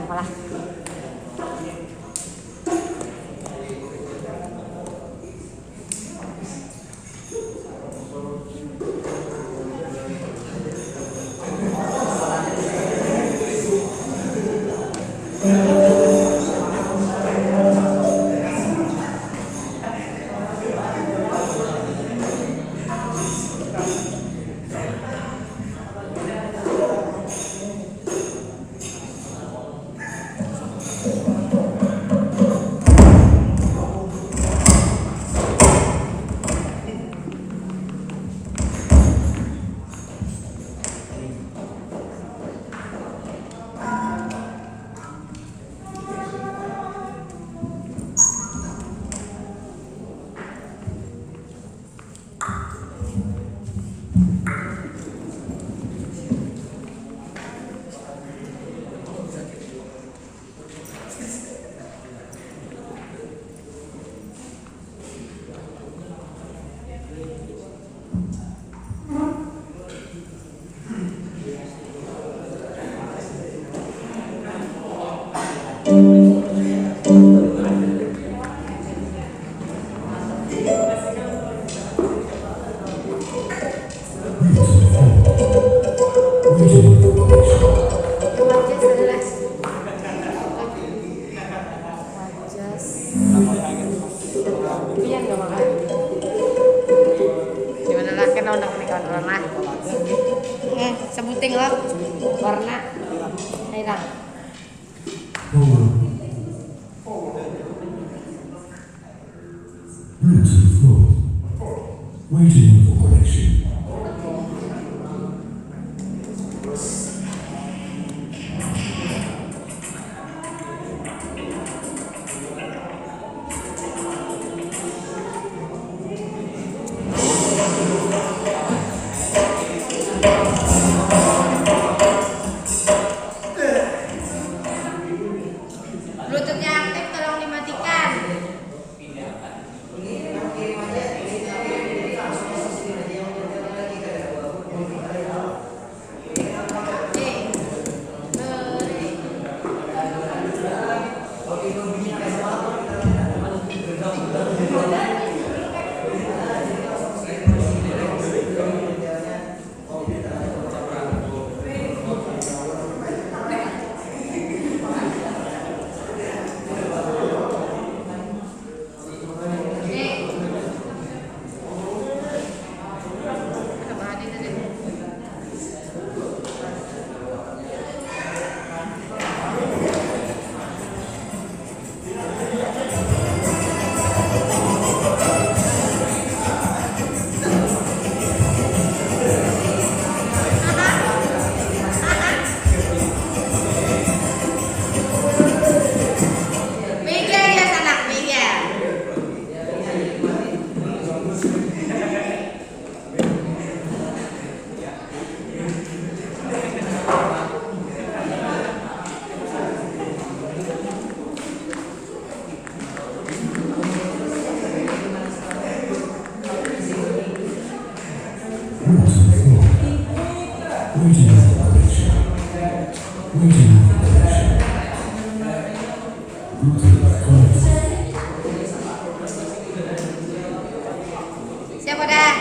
apalah. Iya nggak makan. Gimana lah kan udah kawan warna. Sebuting lo warna. Ayo Waiting for connection. Bluetoothnya aktif, tolong dimatikan. Siapa dah?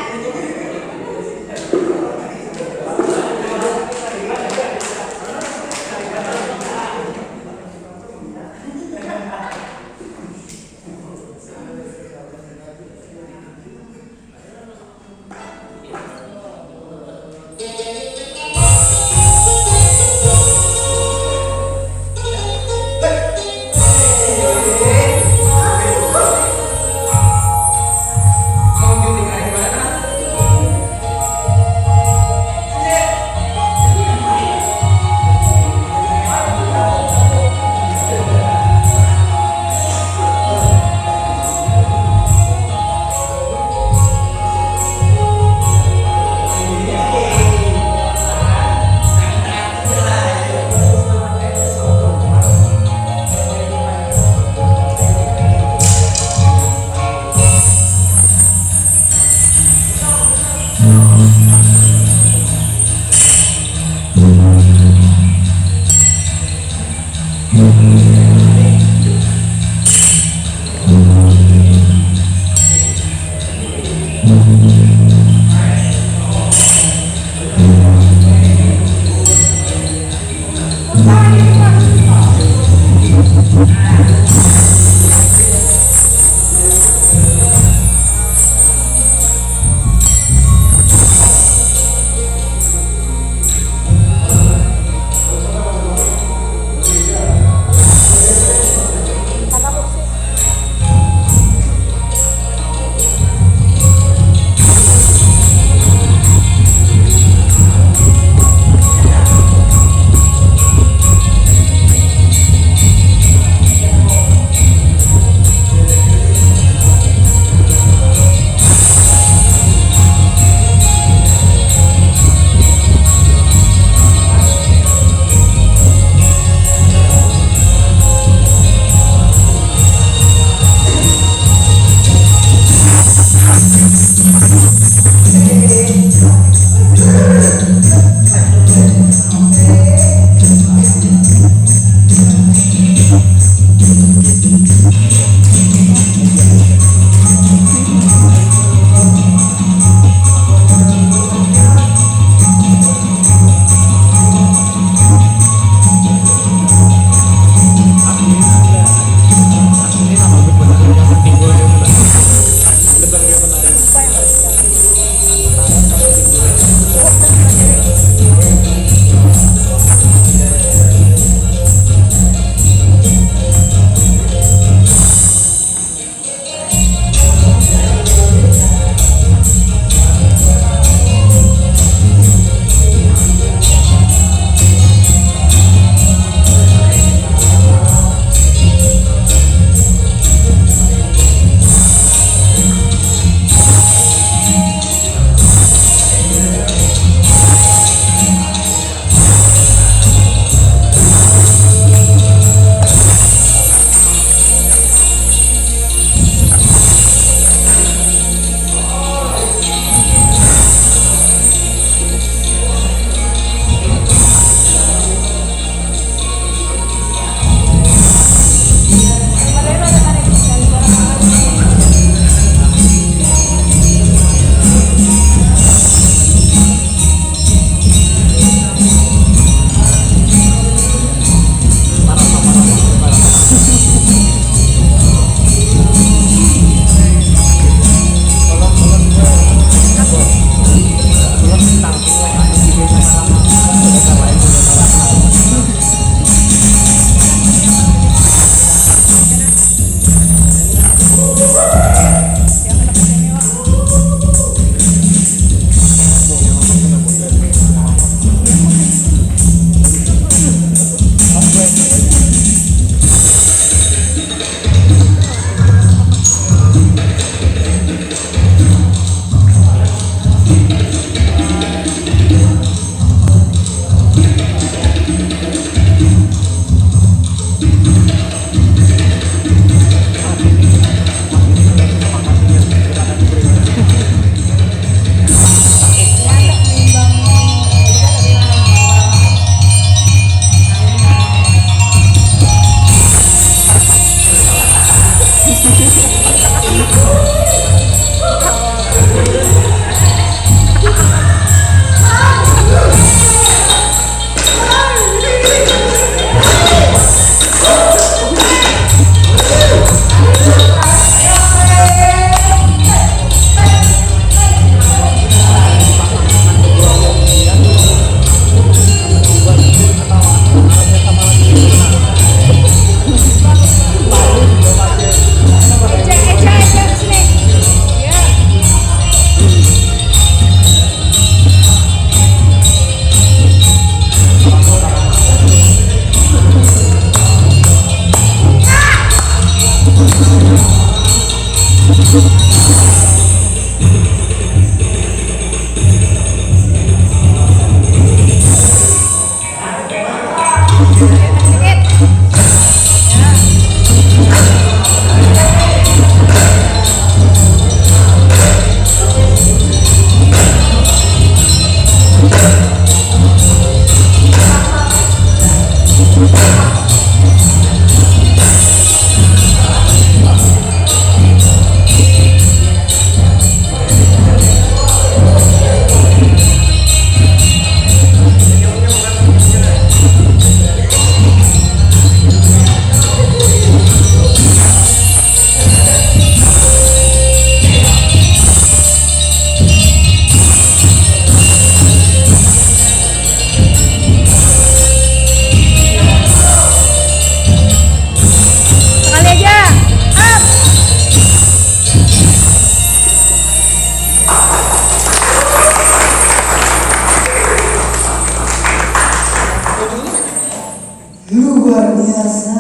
Luar biasa.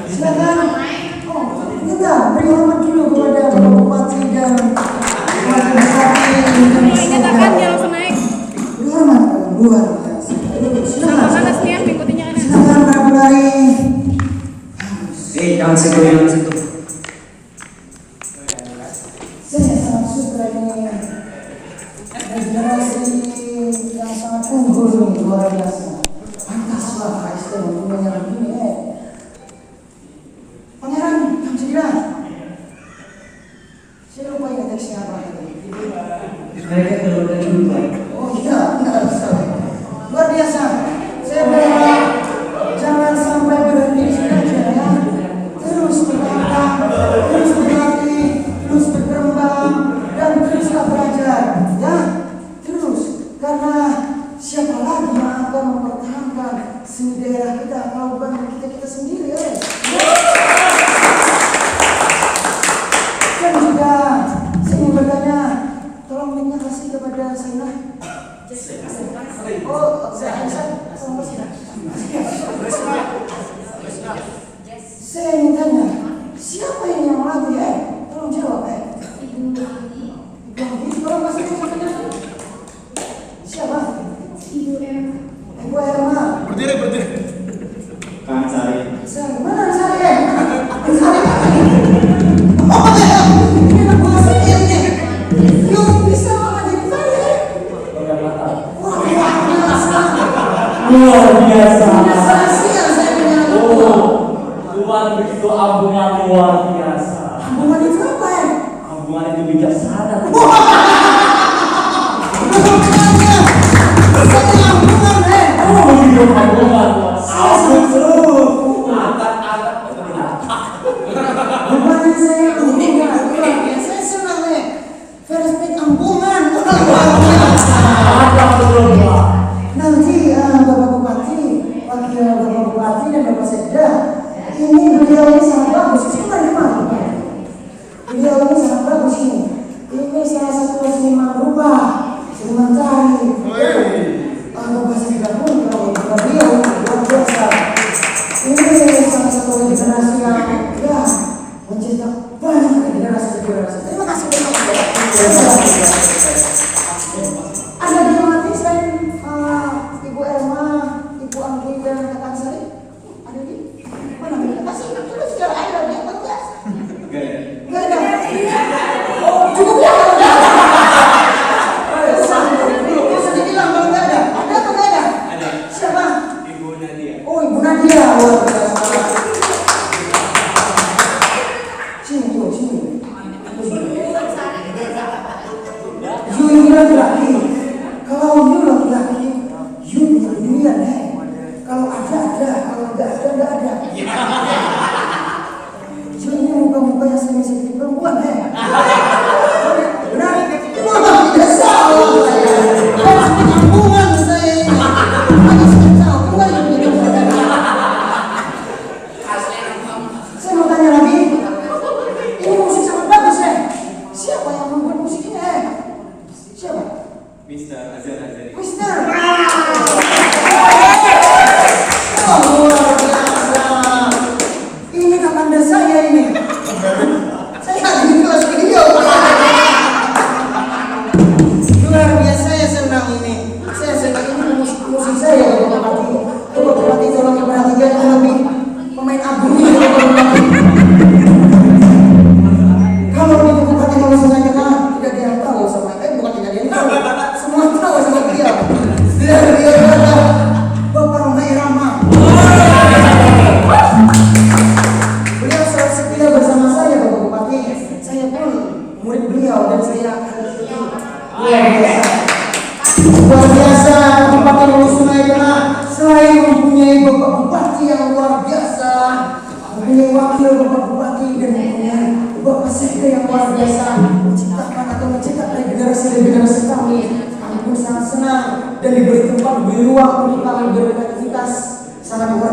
Silakan. Oh, kita beri hormat dulu kepada Bapak Bupati dan Wakil Bupati. Nyatakan dia langsung naik. Beri hormat, luar biasa. Silakan. Silakan Prabu-Dari. Jangan situ, jangan situ. Saya sangat suka ini generasi yang sangat unggul, luar biasa. Pantaslah KST mempunyai begini. Pangeran Kamsidira. Saya lupa ingat tadi siapa tadi. Mereka dulu dari dulu. Oh iya, benar sekali. Luar biasa. Saya berharap jangan sampai berhenti di sini aja ya. Terus berkembang, terus berlatih, terus berkembang, dan teruslah belajar, ya. Terus, karena siapa lagi yang akan mempertahankan seni daerah kita kalau bukan kita sendiri, ya. Dan juga saya ingin bertanya, tolong minta kasih kepada Saina. Oh, saya tolong kasih. Saya ingin tanya, siapa ini yang melatih? Tolong jawab, Ibu Anggi, tolong kasih kepada siapa? Ibu Erma. Ibu Erma. Berdiri. Kang Sari. Sari, mana Sari? Sari. Oh, ya. Ini anak buah saya ini. Yuk, bisa mengajar Sari. Wah, biasa. Luar biasa. Sensasi yang saya punya. Tuhan begitu ambungan luar biasa. Ambungan itu apa, Ambungan itu bijaksana. Begitu ambungan. Ampun terus. Angkat. Bukannya saya ambungan. Saya senang nih. First pick ambungan. Ada belum? Nanti Bapak Bupati, Wakil Bapak Bupati dan Bapak Sekda, ini beliau ini sangat bagus. Sebentar gimana? Beliau ini sangat bagus ini. Ini salah satu seniman rubah, seniman tari. Bapak Sekda pun kalau beliau luar biasa. Ini salah satu generasi yang ya mencetak banyak generasi. Terima kasih banyak. Ada di mana selain Ibu Erma, Ibu Anggi dan Kakak Sari? Ada di mana? Kasih dulu secara air dia tegas. Gak ada. Oh, cukup ya. Bisa dibilang kalau gak ada. Ada atau gak ada? Ada. Siapa? Ibu Nadia. Oh, Ibu Nadia. Luar biasa. Sini. You laki-laki. Kalau you laki-laki, you punya dunia nih. Kalau ada, kalau enggak ada. You ini muka-muka yang sering sedikit perempuan nih. Benar? Wah, tidak salah saya. Harus penampungan saya ini. Hanya sebentar, kembali ke saya mau tanya lagi. Ini musik sangat bagus ya. Siapa yang membuat musik ini? Siapa? Mister Azhar. Mister. Oh, luar biasa.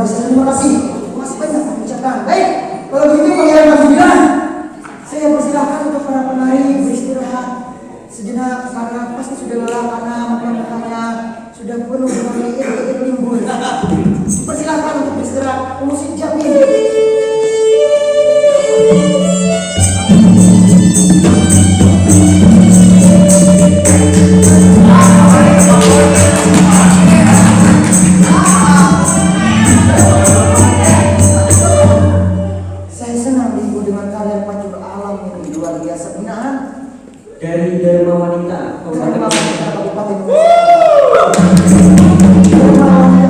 Desa. Terima kasih. Masih banyak kami ucapkan. Baik, kalau begitu Pangeran Mas, saya persilahkan untuk para penari beristirahat sejenak karena pasti sudah lelah karena mata-matanya sudah penuh dengan air timbul. Persilahkan untuk beristirahat. Musik jamin. Saya senang diibu dengan kalian pancur alam yang luar biasa. Benar? Dari Dharma Wanita Kabupaten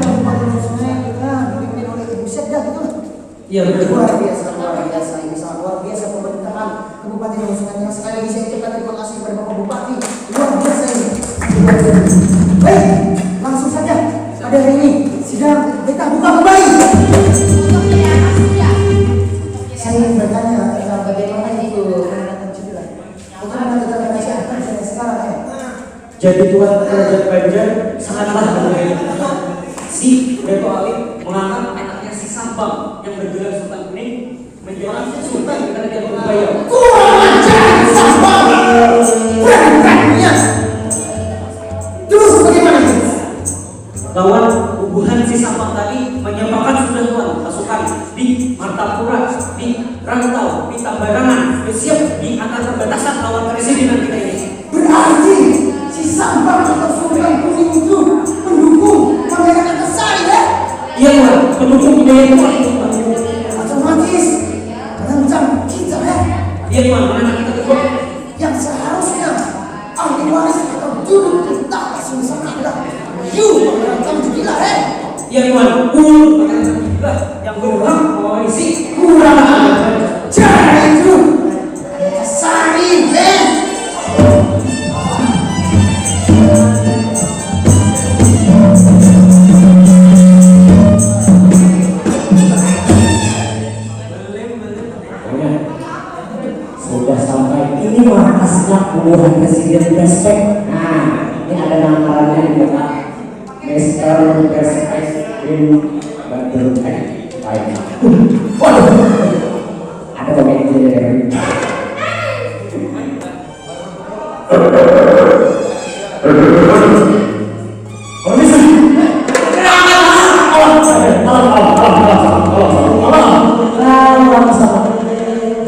Kabupaten Sungai kita dipimpin oleh Ibu Sekda gitu. Iya betul. Luar biasa ini sangat luar biasa pemerintahan Kabupaten Sungai yang sekali lagi saya ucapkan terima kasih kepada Bapak Bupati. Luar biasa ini. Baik, langsung saja pada hari ini sidang kita buka kembali. Saya ingin bertanya tentang bagaimana itu mengenai cedera. Bagaimana kita menasihatkan saya sekarang ya? Jadi Tuan Kerajaan Banjar sangatlah berbeda. Si Dato' Ali mengangkat anaknya si Sampang yang bergelar Sultan Kuning menjadi Sultan di Kerajaan Ubaya. Kurang ajar Sampang! Berani-beraninya! Terus bagaimana itu? Lawan hubungan si Sampang tadi menyampaikan sudah Tuan pasukan di Martapura, di Rantau, di Tambarangan, siap di antar perbatasan lawan presidenan kita ini. Berarti si Sampang atau Sultan Kuning itu mendukung Pangeran Antasari ya? Iya Tuan, pendukung budaya Tuan. Otomatis mengancam kita ya? Iya Tuan, mana kita Tuan? Yang seharusnya ahli waris atau duduk di tahta singgasana adalah Pangeran Tamjidillah ya? Iya Tuan, Pangeran Tamjidillah yang berhak mewarisi Kurang ajar itu Antasari men. Sudah sampai ini markasnya puluhan presiden respect. Nah, ini ada namanya di belakang Mr. Respect in Bandung. Waduh, ada pemain dari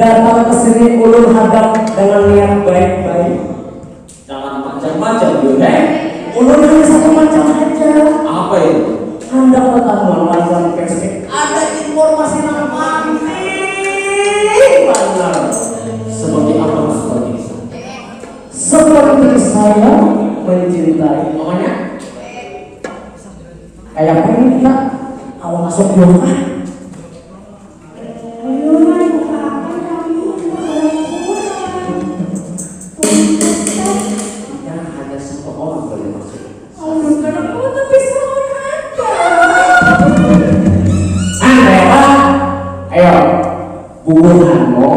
datang ke sini ulun hadap dengan niat baik-baik. Jangan macam-macam juga. Ulun hanya satu macam aja. Apa itu? Hendak pertemuan macam perspektif. Ada informasi yang penting benar. Seperti apa seperti itu? Seperti saya mencintai. Makanya kayak pengen kita awal masuk rumah. Hubunganmu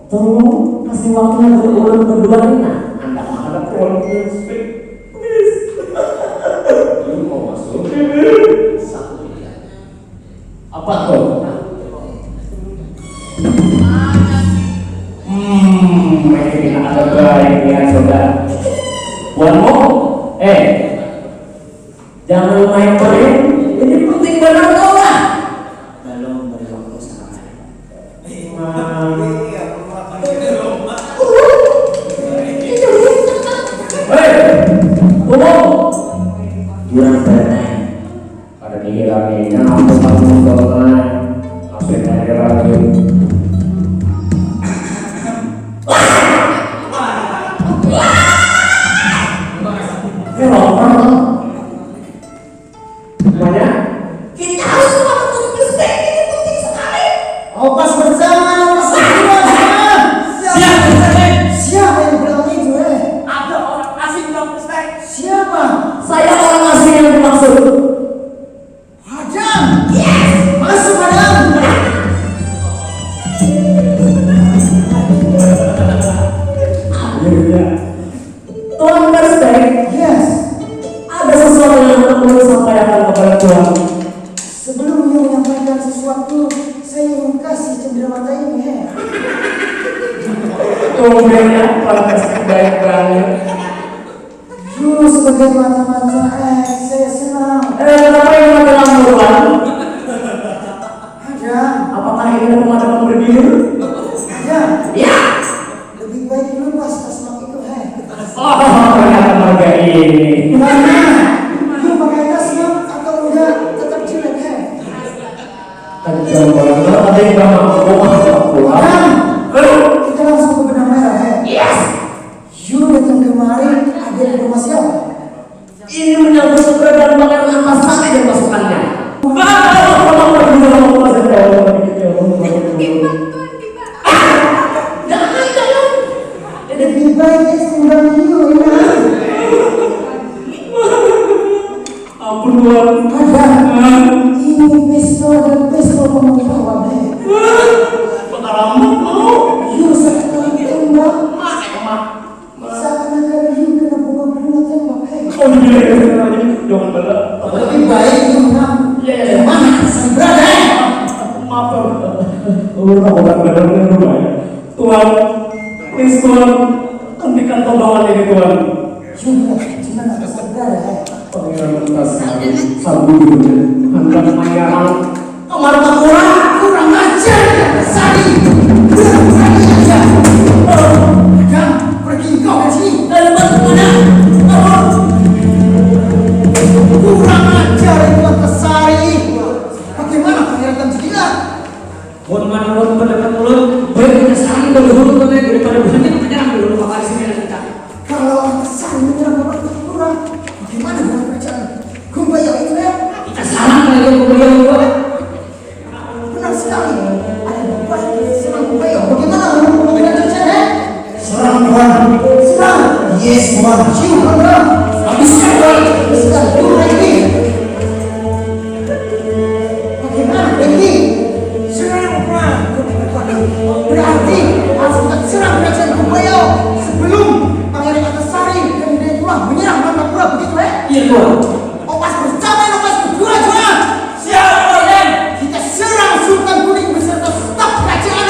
tolong kasih waktu yang berulun berdua ini. Anda menghadap orang respect please. Lu mau masuk? Satu apa tuh? Ini ada baik ya saudara. Buatmu, jangan main-main. Ini penting benar tau lah. Kurang berenang pada dikira-kira aku bangun bangunan masih ada lagi banyak kita harus melakukan respect ini penting sekali. Opas bersama, opas berdua siapa yang bilang itu Ada orang asing bilang respect. Siapa? saya orang asing yang dimaksud. Hadam. Yes. Masuk Hadam. Tumbennya podcast baik banget. Lu sebagai mata-mata saya senang. Kenapa ini mati lampu kan? Ada. Apakah ini ada pemadaman bergilir? Ada. Ya. Lebih baik lu pas asmak itu, Oh, ternyata marga ini. Mana? Lu pakai asmak atau udah tetap jelek, Kacau banget. Ada yang gak mau pulang. Kita langsung ke benang merah, Yes. You datang kemari ada rumah siapa? Ini menyambut keberadaan makanan antasari dan pasukannya. Lebih baik sembang you, ya. Ampun Tuhan. Ada. Ini pistol dan pistol pembunuhan, Pengalaman You sekarang tembak. Seakan-akan you kena bunga-bunga tembak, Oh iya, jangan bela. Lebih baik you menang. Iya. Mana sang berada, Maaf Tuhan. Aku gak benar dengan rumah ya. Tuhan, please Tuhan, hentikan pembawaan ini Tuhan. Cuma sang berada, Pangeran Antasari, Sabu hendak menyerang Kamar kurang ajar, Sari. Kurang aja. Ada, pergi kau dari sini. Mana? Kurang ajar itu Antasari. Bagaimana pangeran Tanjidila? Mohon maaf pendapat mulut. Baik kita saling berhubung daripada berhenti menyerang dulu maka di sini ada kita. Kalau Antasari menyerang Kamar kurang, bagaimana dengan kerajaan Kumbayan itu, ya? Kita salah kali beliau juga. Benar sekali. Ada baik serang Kumbayan. Bagaimana dengan kerajaan, serang Tuhan. Serang. Yes Tuhan. Cium Tuhan. Habiskan Tuhan. Habiskan Tuhan ini. Bagaimana ini? Serang Tuhan. Berarti harus kita serang kerajaan Kumbayan sebelum Pangeran Antasari dan Dewa menyerang Mantapura, begitu, ya? Iya Tuhan. Opas bersama Opas berdua, Tuhan. Siap Raden. Kita serang Sultan Kuning beserta staf kerajaan.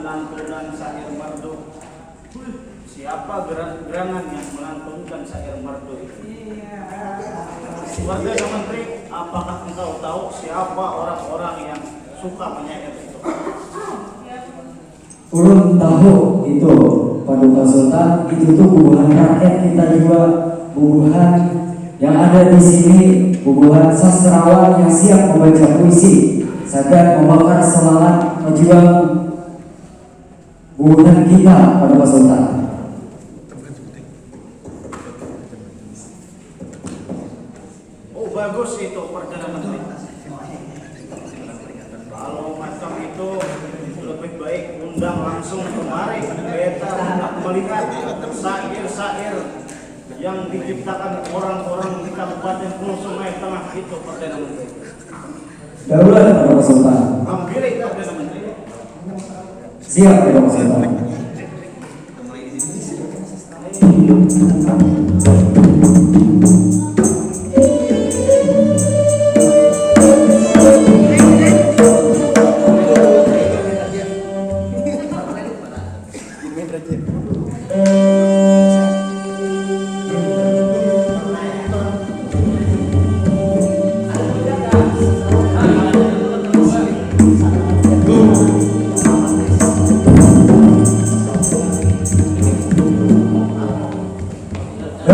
Lantunan syair merdu. Siapa gerangan yang melantunkan syair merdu itu? Warga Menteri, apakah engkau tahu siapa orang-orang yang suka menyair itu? Ulun tahu itu Paduka Sultan, itu tuh bubuhan rakyat kita juga, bubuhan yang ada di sini, bubuhan sastrawan yang siap membaca puisi, sadar membakar semangat pejuang bubuhan kita Paduka Sultan. Oh bagus itu Perdana Menteri. Kalau macam itu lebih baik undang langsung kemari beta untuk melihat syair-syair yang diciptakan orang-orang di Kabupaten Pulau Sungai Tengah itu Perdana Menteri. Daulat Paduka Sultan. Hampir itu Perdana Menteri. Siap Paduka Sultan.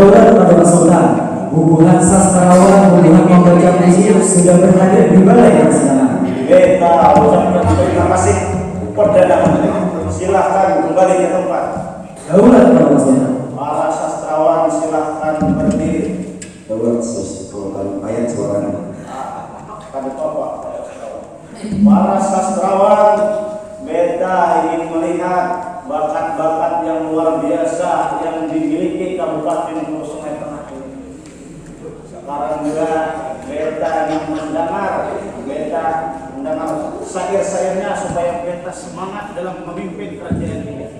Daulat Paduka Sultan, hubungan sastrawan, hubungan membaca puisi sudah berhadir di balai persidangan. Kita ucapkan terima kasih. Perdana Menteri, silahkan kembali ke tempat. Daulat Paduka Sultan. Para sastrawan silahkan berdiri. Daulat Sultan ayat suaranya. Pada Bapak. Para sastrawan, beta ingin melihat bakat-bakat yang luar biasa yang dimiliki Kabupaten Hulu Sungai Tengah ini. Sekarang juga beta ingin mendengar syair-syairnya supaya beta semangat dalam memimpin kerajaan ini.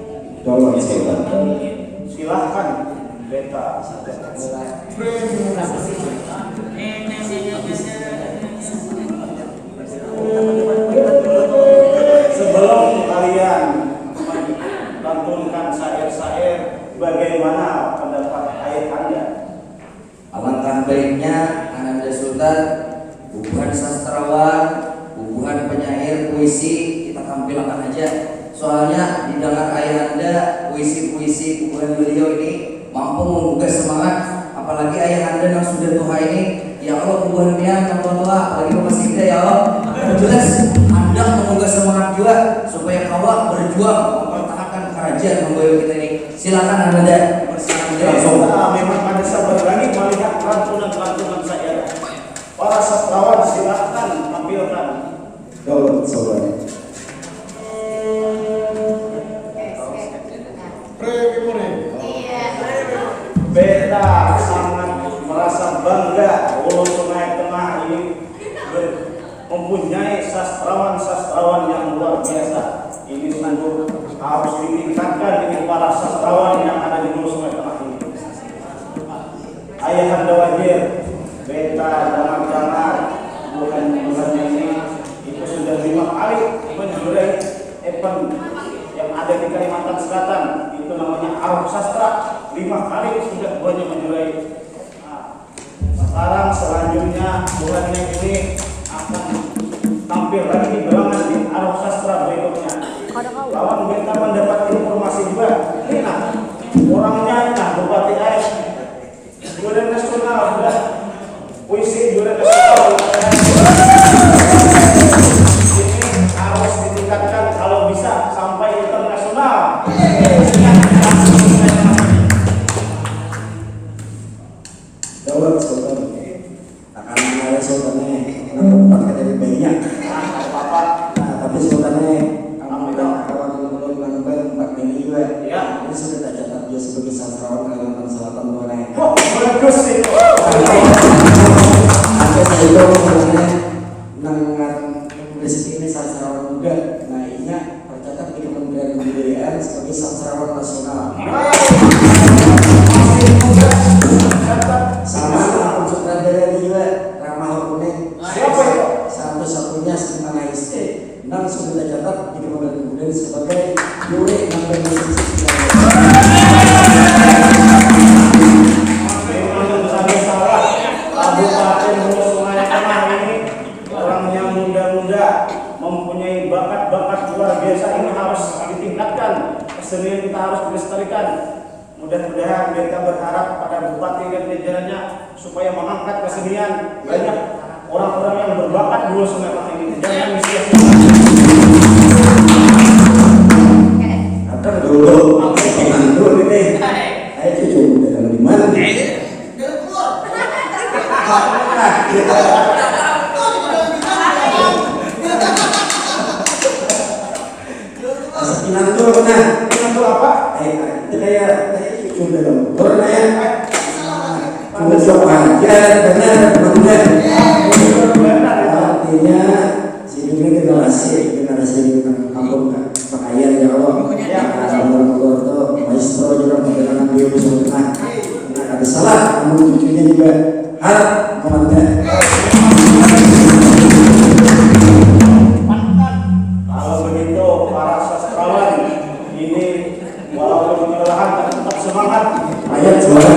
Daulat Sultan. Silahkan beta. Sebelum kalian melantunkan syair-syair, bagaimana pendapat ayah Anda? Alangkah baiknya Ananda Sultan, bubuhan sastrawan, bubuhan penyair puisi kita tampilkan aja. Soalnya di dalam ayah Anda puisi-puisi bubuhan beliau ini mampu menggugah semangat, apalagi ayah Anda yang sudah tua ini. Ya Allah, bubuhan dia yang tua, apalagi masih muda ya Allah. Jelas Anda menggugah semangat juga supaya kawat berjuang mempertahankan kerajaan membawa kita ini. Silakan Anda bersilakan. Memang pada saya berani melihat lantunan-lantunan syair. Para sastrawan silahkan tampilkan. Daulat Sultan. Beta sangat merasa bangga Hulu Sungai Tengah ini mempunyai sastrawan-sastrawan yang luar biasa. Ini sungguh harus ditingkatkan ini para sastrawan yang ada di Hulu Sungai Tengah ini. Ayah Anda wajib, beta dengar-dengar bukan-bukannya ini itu sudah 5 kali menjuarai event yang ada di Kalimantan Selatan, itu namanya Arab Sastra. 5 kali sudah banyak menjuarai. Nah, sekarang selanjutnya bulannya ini akan tampil lagi di gerangan di Arab Sastra berikutnya. Kawan beta mendapat informasi juga. Ini nah orangnya nah Bupati Ais juara nasional sudah puisi juara nasional. Ini harus ditingkatkan kalau bisa sampai internasional. Daulat Sultan. Akan ada sultannya tempatnya dari banyak. Nah, tapi sultannya kamu dan kawan belum nambah 4 mili juga. Ya. Ini sudah tak catat dia sebagai sastrawan Kalimantan Selatan mana? Oh, bagus itu. Ada saya itu sebenarnya dengan prinsip ini sastrawan juga. Nah, ini tercatat di Kementerian Kebudayaan sebagai sastrawan nasional. Sama unsur sutradara juga Ramah Kuning. Siapa itu? Satu-satunya Seniman HSC dan sudah tercatat di Kementerian Kebudayaan sebagai juri nomor 19. Kabupaten Hulu Sungai Tengah ini orangnya muda-muda, mempunyai bakat-bakat luar biasa. Ini harus ditingkatkan, kesenian kita harus dilestarikan. Mudah-mudahan kita berharap pada bupati dan jajarannya supaya mengangkat kesenian. Banyak orang-orang yang berbakat di Hulu Sungai Tengah ini, jangan disia-siakan. Akan dulu, dulu ini. Ayo cucu dalam di mana? Pinantu benar. Pinantu apa? Itu kayak cucu dalam motor ya. Cuma sok aja benar benar. Artinya si ini generasi kampung pakaian ya Allah. Orang tua tuh maestro juga perjalanan di Hulu Sungai Tengah. Ada salah, namun cucunya juga harap komandan. Kalau begitu para sastrawan ini walaupun kelelahan tetap semangat. Ayat juara.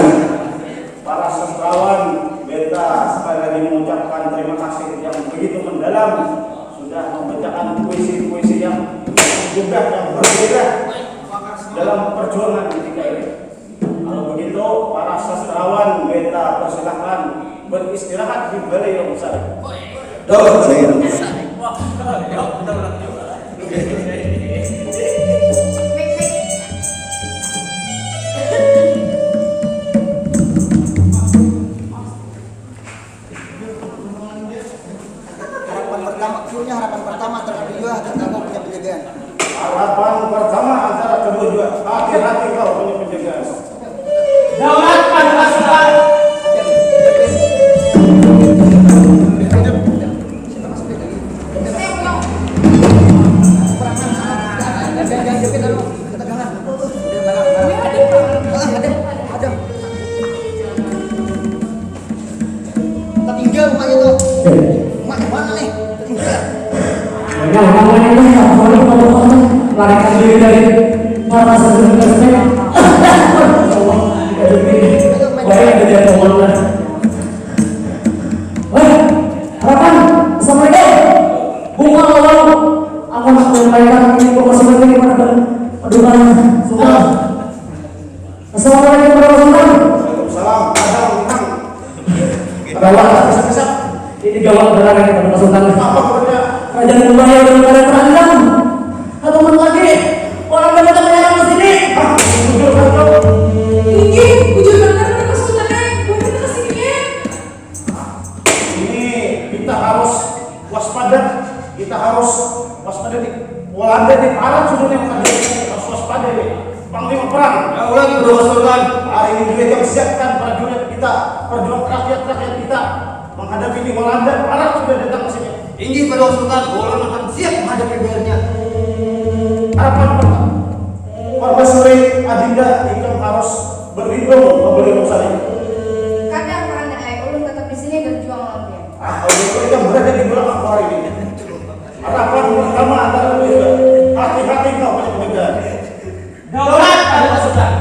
Para sastrawan beta sekali lagi mengucapkan terima kasih yang begitu mendalam sudah membacakan puisi-puisi yang juga yang berbeda dalam perjuangan ketika ini. Kalau begitu para sastrawan beta persilahkan beristirahat di balai Rongsari. Harapan pertama terhadap dua dan kamu punya penjagaan. Harapan pertama antara kedua juga, hati-hati kau punya penjagaan. Daulat Paduka Sultan. Tinggal rumahnya tuh. Rumahnya mana nih? Tinggal. Nah, namanya itu ya, kalau larikan diri dari mata sebelum baik ada jatuh mana? Harapan, assalamualaikum. Bukan lawan, aku nak menyampaikan informasi penting kepada Paduka Sultan. Assalamualaikum warahmatullahi wabarakatuh. Waalaikumsalam. Gawat, ini gawat benar ini Paduka Sultan. Apa kerja? Kerajaan Kumbaya dalam keadaan terancam. Atau lagi orang yang datang menyerang ke sini. Ini bujur benar Paduka Sultan. Buat kita kesini. Ini kita harus waspada. Kita harus waspada nih. Walanda di Arab sudah yang tadi harus waspada nih. Panglima perang. Ya ulangi Paduka Sultan. Hari ini juga yang siapkan prajurit kita, perjuangan rakyat kita menghadapi di Walanda. Arab sudah datang ke sini. Tinggi Paduka Sultan, Walanda akan siap menghadapi belnya. Harapan pertama, Permaisuri Adinda Ikam harus berlindung membeli usaha ini. Kadang orang ulun tetap di sini berjuang lawan dia. Kalau kita berada di belakang hari ini. Harapan pertama antara kedua, hati-hati kau punya penjagaan. Daulat Paduka Sultan.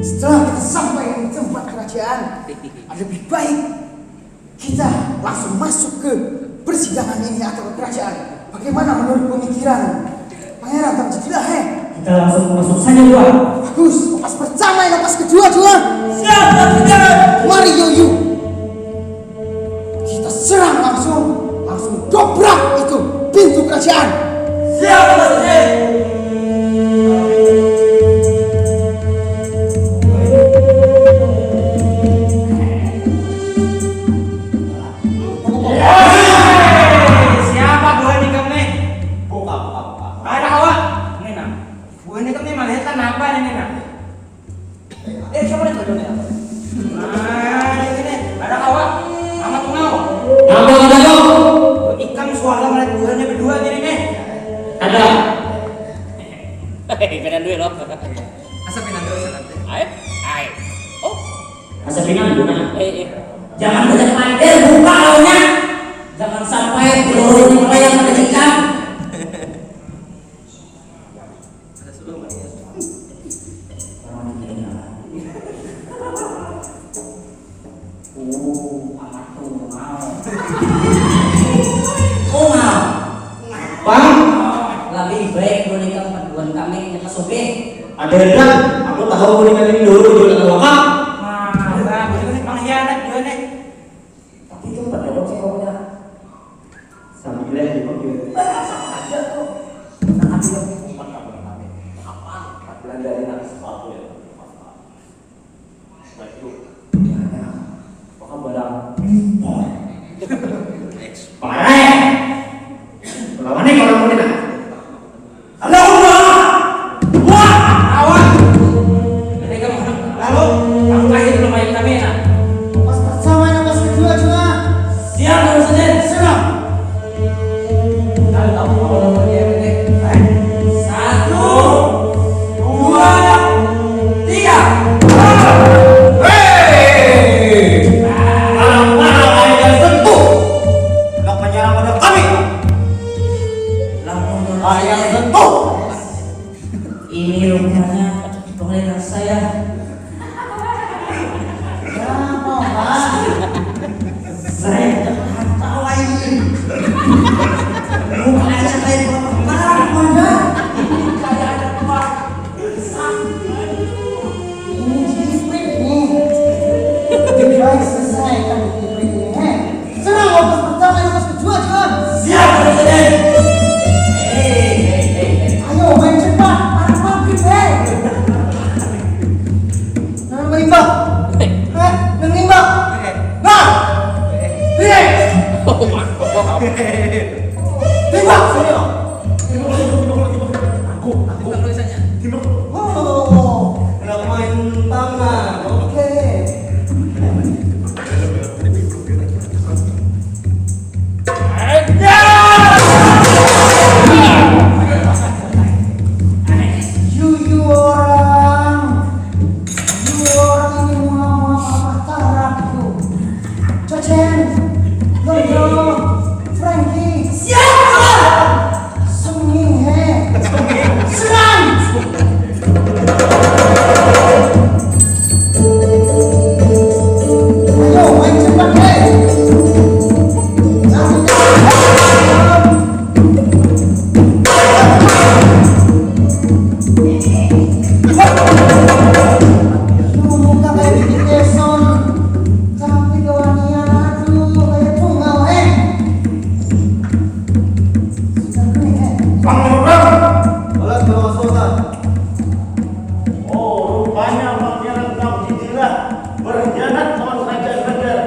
Setelah kita sampai di tempat kerajaan, lebih baik kita langsung masuk ke persidangan ini atau ke kerajaan. Bagaimana menurut pemikiran Pangeran Tamjidillah? Kita langsung masuk saja dua. Bagus, lepas pertama, lepas kedua juga. Siap, Tamjidillah. Mari Yoyu, kita serang langsung dobrak itu pintu kerajaan. Siap, Tamjidillah. Siapa buah nikam nih? Buka. Ada awak? Ini nak. Buah nikam nih malihat apa ini nak? Siapa nih tuh nih? Ini ada awak. Mama tungau. Apa ada dong? Ikam suara melihat buahnya berdua jadi nih. Ada. Pinan dulu loh. Asa pinan dulu sana. Ayo. Oh. Asal pinang guna. Jangan banyak mandir, buka launya. Jangan sampai peluru melayang pada ikan. Bang, Lebih baik menikah paduan kami yang kesobe. ada hendak, aku tahu kuningan ini dulu jualan wakaf. Nah, ini pengkhianat juga nih. Tapi itu paduan sih pokoknya. Sambil lihat di mobil. Aja tuh. Nah, hati lo. Apaan? Belanda ini nak sepatu ya. Pokoknya barang. Parah. Lawan nih kalau mau nak. Halo, wah, awak. Ini kamu lalu, kamu lahir belum ayat kami nak. Pas pertama, pas kedua juga. Siap, kamu saja. Siap. Tahu kalau dia ini. 1, 2, 3. Malam-malam ayah sentuh. Hendak menyerang pada kami. Ayah sentuh. Ini rupanya penglihatan saya. Ya, mau, Pak. Saya Tembak sini loh. Oh, kena main tangan. Oke. You orang ini mau apa tarap you. Cocen, Londo, Frankie, siapa? Sengihe, serang. Ayo main cepat deh. Oh, rupanya pangeran Kamjijilah berkhianat lawan kerajaan Banjar.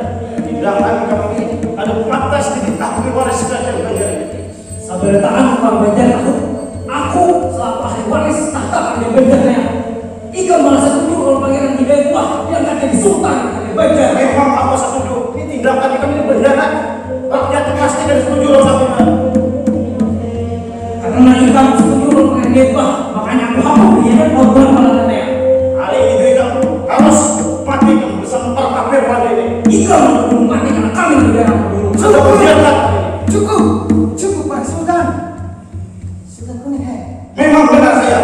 Tindakan kami ada pantas dititahkan waris kerajaan Banjar. Sabar tangan Kang Banjar aku selaku ahli waris tahta Kang Banjarnya. Ika malah setuju kalau pangeran tidak wah yang akan jadi sultan Kang Banjar. Memang aku setuju. Ini tindakan kami ini berkhianat. Rakyat pasti tidak setuju loh sama Karena Ika setuju kalau pangeran wah makanya aku hapus dia dan korban malah hari ini juga harus mati bersama para kafir pada ini. Ika belum mati karena kami tidak dulu. Sudah berkhianat. Cukup Pak Sultan. Sultan Kuning, Memang benar saya.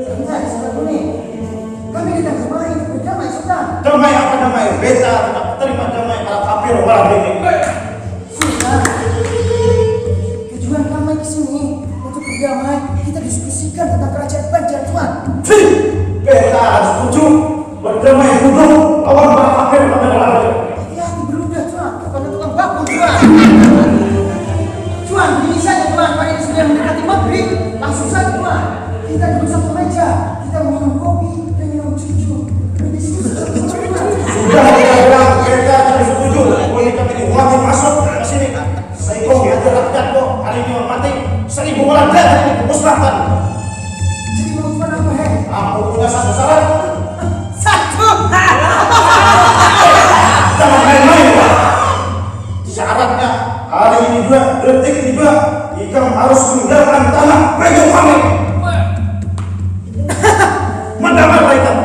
santai Sultan Kuning. Kami datang kemari untuk berdamai Sultan. Damai apa damai? Beta tidak terima damai para kafir pada ini. Sultan, tujuan kami ke sini untuk berdamai. Kita diskusikan tentang kerajaan Banjar Tuan. Beta harus setuju berdamai dulu lawan para kafir pada ini. Hati-hati berudah Tuan, kepada tukang bakul Tuan. Tuan, ini saja Tuan, pada ini sudah mendekati maghrib. Langsung saja Tuan, kita duduk satu meja. Kita minum kopi dan minum susu. Berdiskusi Tuan. Sudah kita bilang beta tidak setuju. Boleh kami diwakil masuk ke sini. Sehingga dihajar rakyat kok hari ini mati 1000 orang darah ini dimusnahkan. Jadi menurut Tuan apa Aku punya satu syarat. Satu. Jangan main-main Pak. Syaratnya hari ini juga, detik ini juga, Ikam harus meninggalkan tanah bagi kami. Mendengar Ikam.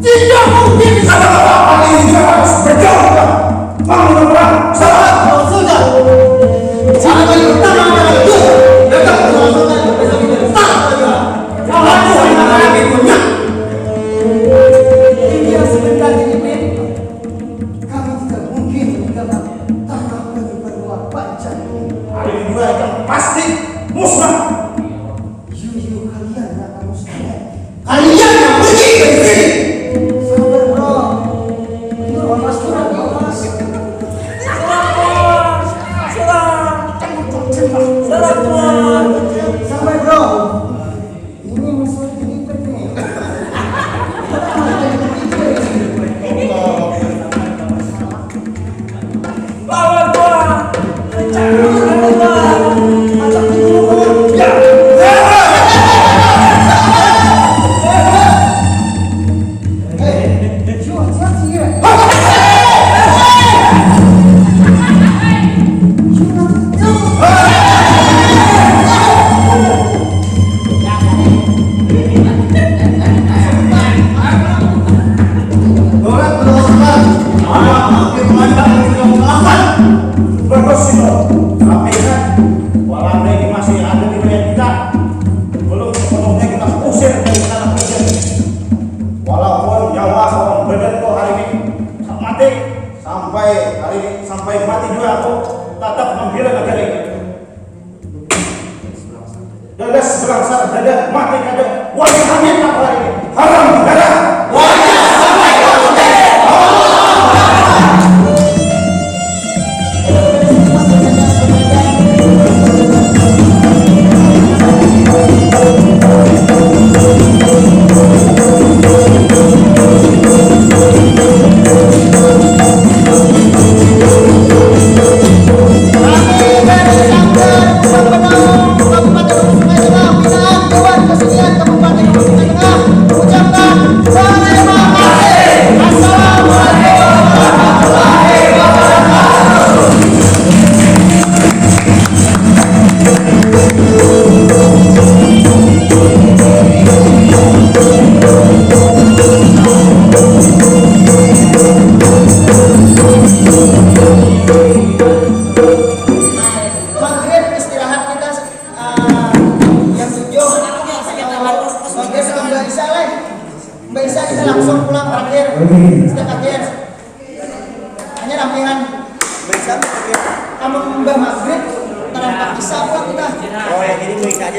Tidak mungkin kata-kata hari ini juga harus berjauh. Bangun perang, syarat. Sudah. Syarat yang pertama adalah itu. Datang ke Sultan besok kita start saja. Jangan sampai kami punya. Ini yang sebentar ini Ben. Kami tidak mungkin meninggalkan tanah bagi berdua Banjar ini. Hari ini juga Ikam pasti musnah. Yu kalian yang akan musnah. Kalian yang pergi dari sini. Sabar bro. Ini orang mas kurang ya mas. Sabar bro. Ini musuh jadi pergi. Lawan gua. Yu hati-hati ya. Tapi kan, walau ini masih ada di wilayah kita, belum sepenuhnya kita usir dari tanah Banjar. Walaupun nyawa orang badan kok hari ini mati, sampai hari ini sampai mati juga aku tetap membela negara ini. Dada sebelangsa, dada mati kada, wajib kami tak hari ini haram darah. Wajib sampai Thank you. Pokoknya ramaian bersama kamu Mbah Maghrib tanam pak kita. Oh ya, jadi mau aja